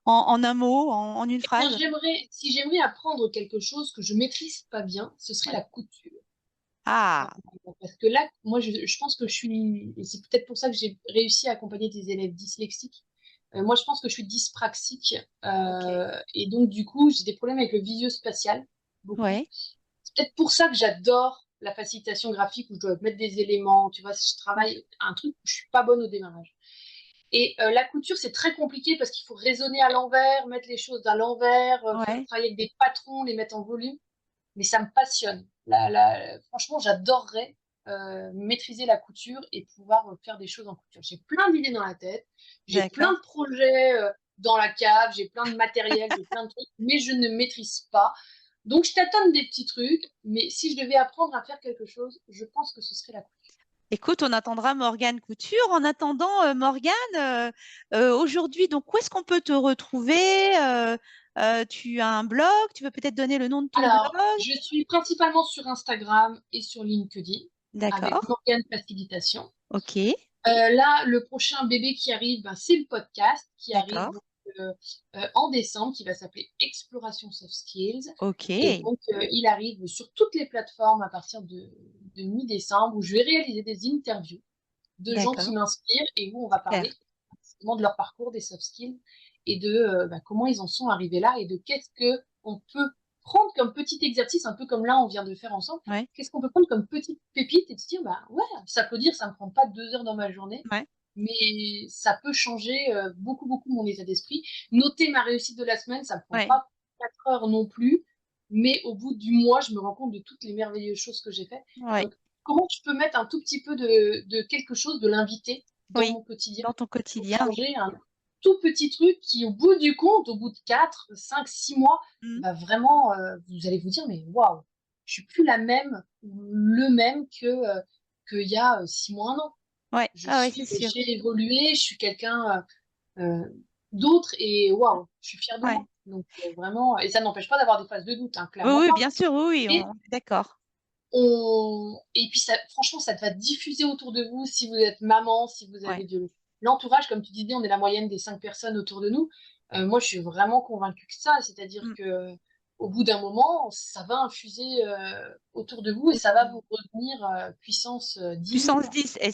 Speaker 1: en un mot, en une
Speaker 2: Eh bien,
Speaker 1: phrase?
Speaker 2: si j'aimerais apprendre quelque chose que je maîtrise pas bien, ce serait
Speaker 1: Ouais.
Speaker 2: la couture.
Speaker 1: Ah,
Speaker 2: Parce que là, moi, je pense que je suis, et c'est peut-être pour ça que j'ai réussi à accompagner des élèves dyslexiques. Moi, je pense que je suis dyspraxique.
Speaker 1: ok.
Speaker 2: Et donc, du coup, j'ai des problèmes avec le visuo-spatial, beaucoup.
Speaker 1: Ouais.
Speaker 2: C'est peut-être pour ça que j'adore la facilitation graphique où je dois mettre des éléments. Tu vois, si je
Speaker 1: Mm.
Speaker 2: travaille un truc où je suis pas bonne au démarrage. Et la couture, c'est très compliqué parce qu'il faut raisonner à l'envers, mettre les choses à l'envers, faire
Speaker 1: Ouais,
Speaker 2: travailler avec des patrons, les mettre en volume. Mais ça me passionne. Franchement, j'adorerais maîtriser la couture et pouvoir faire des choses en couture. J'ai plein d'idées dans la tête, j'ai plein
Speaker 1: d'accord.
Speaker 2: de projets dans la cave, j'ai plein de matériel, j'ai plein de trucs, mais je ne maîtrise pas. Donc, je tâtonne des petits trucs, mais si je devais apprendre à faire quelque chose, je pense que ce serait la couture.
Speaker 1: Écoute, on attendra Morgane Couture. En attendant, Morgane, aujourd'hui, donc où est-ce qu'on peut te retrouver? Tu as un blog, tu veux peut-être donner le nom de ton blog?
Speaker 2: Alors, je suis principalement sur Instagram et sur LinkedIn avec
Speaker 1: D'accord,
Speaker 2: Morgane Facilitation.
Speaker 1: ok,
Speaker 2: Là, le prochain bébé qui arrive, ben, c'est le podcast qui arrive
Speaker 1: d'accord,
Speaker 2: donc, en décembre, qui va s'appeler Exploration Soft Skills. Et
Speaker 1: ok,
Speaker 2: donc, il arrive sur toutes les plateformes à partir de mi-décembre, où je vais réaliser des interviews de gens qui
Speaker 1: d'accord,
Speaker 2: m'inspirent et où on va
Speaker 1: super.
Speaker 2: parler justement de leur parcours, des soft skills et de bah, comment ils en sont arrivés là et de qu'est-ce que on peut prendre comme petit exercice, un peu comme là on vient de faire ensemble.
Speaker 1: Ouais,
Speaker 2: Qu'est-ce qu'on peut prendre comme petite pépite et de se dire, bah ouais, ça peut dire, ça me prend pas 2 heures dans ma journée,
Speaker 1: ouais,
Speaker 2: mais ça peut changer beaucoup, beaucoup mon état d'esprit. Noter ma réussite de la semaine, ça me prend
Speaker 1: ouais,
Speaker 2: pas 4 heures non plus, mais au bout du mois, je me rends compte de toutes les merveilleuses choses que j'ai faites.
Speaker 1: ouais,
Speaker 2: Donc, comment je peux mettre un tout petit peu de quelque chose, de l'inviter dans
Speaker 1: oui,
Speaker 2: mon quotidien
Speaker 1: dans ton
Speaker 2: pour
Speaker 1: quotidien.
Speaker 2: changer un tout petit truc qui, au bout du compte, au bout de 4, 5, 6 mois,
Speaker 1: Mm.
Speaker 2: va vraiment, vous allez vous dire, mais waouh, je suis plus la même ou le même qu'il y a 6 mois, un an.
Speaker 1: Ouais, ah ouais, c'est sûr.
Speaker 2: J'ai évolué, je suis quelqu'un d'autre et waouh, je suis fière de
Speaker 1: Ouais.
Speaker 2: moi. Donc vraiment, et ça n'empêche pas d'avoir des phases de doute, hein,
Speaker 1: Oui,
Speaker 2: clairement
Speaker 1: oui,
Speaker 2: pas.
Speaker 1: bien sûr, oui, oui,
Speaker 2: Et
Speaker 1: on est d'accord.
Speaker 2: et puis ça, franchement, ça va diffuser autour de vous si vous êtes maman, si vous
Speaker 1: Ouais.
Speaker 2: avez de l'entourage, comme tu disais, on est la moyenne des 5 personnes autour de nous. Moi, je suis vraiment convaincue que ça, c'est-à-dire
Speaker 1: Mm.
Speaker 2: que au bout d'un moment, ça va infuser autour de vous et ça va vous retenir puissance 10 000,
Speaker 1: Puissance
Speaker 2: quoi.
Speaker 1: 10. Et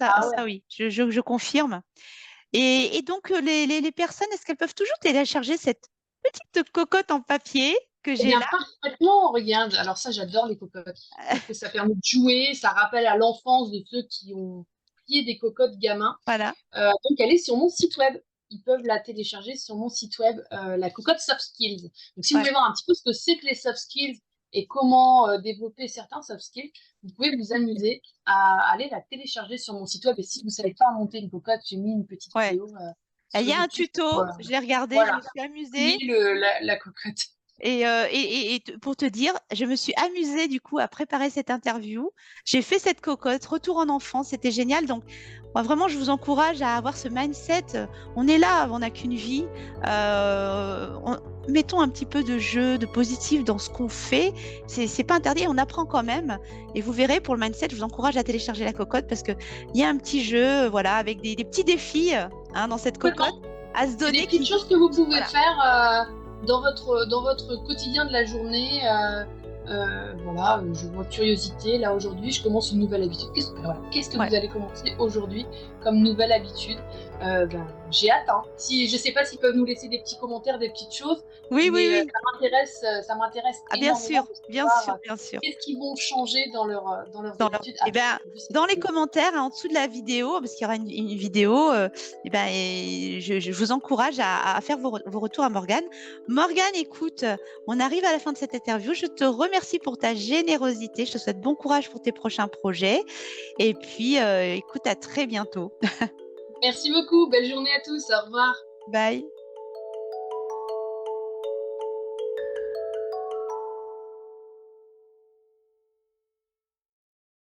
Speaker 2: Ah ouais.
Speaker 1: ça oui, je confirme. Et donc, les personnes, est-ce qu'elles peuvent toujours télécharger cette petite cocotte en papier que
Speaker 2: Eh
Speaker 1: j'ai
Speaker 2: bien,
Speaker 1: là?
Speaker 2: parfaitement, regarde. Alors ça, j'adore les cocottes. Je trouve que ça permet de jouer, ça rappelle à l'enfance de ceux qui ont plié des cocottes gamins.
Speaker 1: Voilà.
Speaker 2: Donc elle est sur mon site web. Ils peuvent la télécharger sur mon site web, la cocotte Soft Skills. Donc si vous
Speaker 1: Ouais.
Speaker 2: voulez voir un petit peu ce que c'est que les soft skills et comment développer certains soft skills, vous pouvez vous amuser à aller la télécharger sur mon site web. Et si vous ne savez pas monter une cocotte, j'ai mis une petite
Speaker 1: Ouais.
Speaker 2: vidéo
Speaker 1: Il
Speaker 2: sur
Speaker 1: y a un
Speaker 2: YouTube pour
Speaker 1: tuto, je l'ai regardé, je me
Speaker 2: voilà,
Speaker 1: suis amusée.
Speaker 2: plier la cocotte.
Speaker 1: Pour te dire, je me suis amusée du coup à préparer cette interview. J'ai fait cette cocotte, retour en enfance, c'était génial. Donc, moi vraiment, je vous encourage à avoir ce mindset. On est là, on n'a qu'une vie. Mettons un petit peu de jeu, de positif dans ce qu'on fait. C'est pas interdit, on apprend quand même. Et vous verrez, pour le mindset, je vous encourage à télécharger la cocotte parce qu'il y a un petit jeu, voilà, avec des petits défis hein, dans cette cocotte
Speaker 2: Complètement.
Speaker 1: à se
Speaker 2: C'est des
Speaker 1: donner
Speaker 2: petites
Speaker 1: qui,
Speaker 2: choses que vous pouvez
Speaker 1: voilà,
Speaker 2: faire dans votre quotidien de la journée. Voilà, je vois curiosité. Là, aujourd'hui, je commence une nouvelle habitude. Qu'est-ce que
Speaker 1: ouais.
Speaker 2: vous allez commencer aujourd'hui comme nouvelle habitude? Ben, j'ai hâte, hein. Si, je sais pas s'ils peuvent nous laisser des petits commentaires, des petites choses,
Speaker 1: Oui, oui,
Speaker 2: mais
Speaker 1: oui.
Speaker 2: ça m'intéresse
Speaker 1: Ah, bien
Speaker 2: énormément
Speaker 1: sûr,
Speaker 2: de
Speaker 1: bien
Speaker 2: savoir
Speaker 1: sûr, bien sûr.
Speaker 2: qu'est-ce qu'ils vont changer dans leurs habitudes
Speaker 1: Eh
Speaker 2: après
Speaker 1: ben,
Speaker 2: aujourd'hui cette
Speaker 1: dans les
Speaker 2: vidéo.
Speaker 1: commentaires, hein, en dessous de la vidéo, parce qu'il y aura une vidéo, eh ben, je vous encourage à faire vos retours à Morgane. Morgane, écoute, on arrive à la fin de cette interview. Je te remercie pour ta générosité. Je te souhaite bon courage pour tes prochains projets. Et puis, écoute, à très bientôt.
Speaker 2: Merci beaucoup. Belle journée à tous. Au revoir.
Speaker 1: Bye.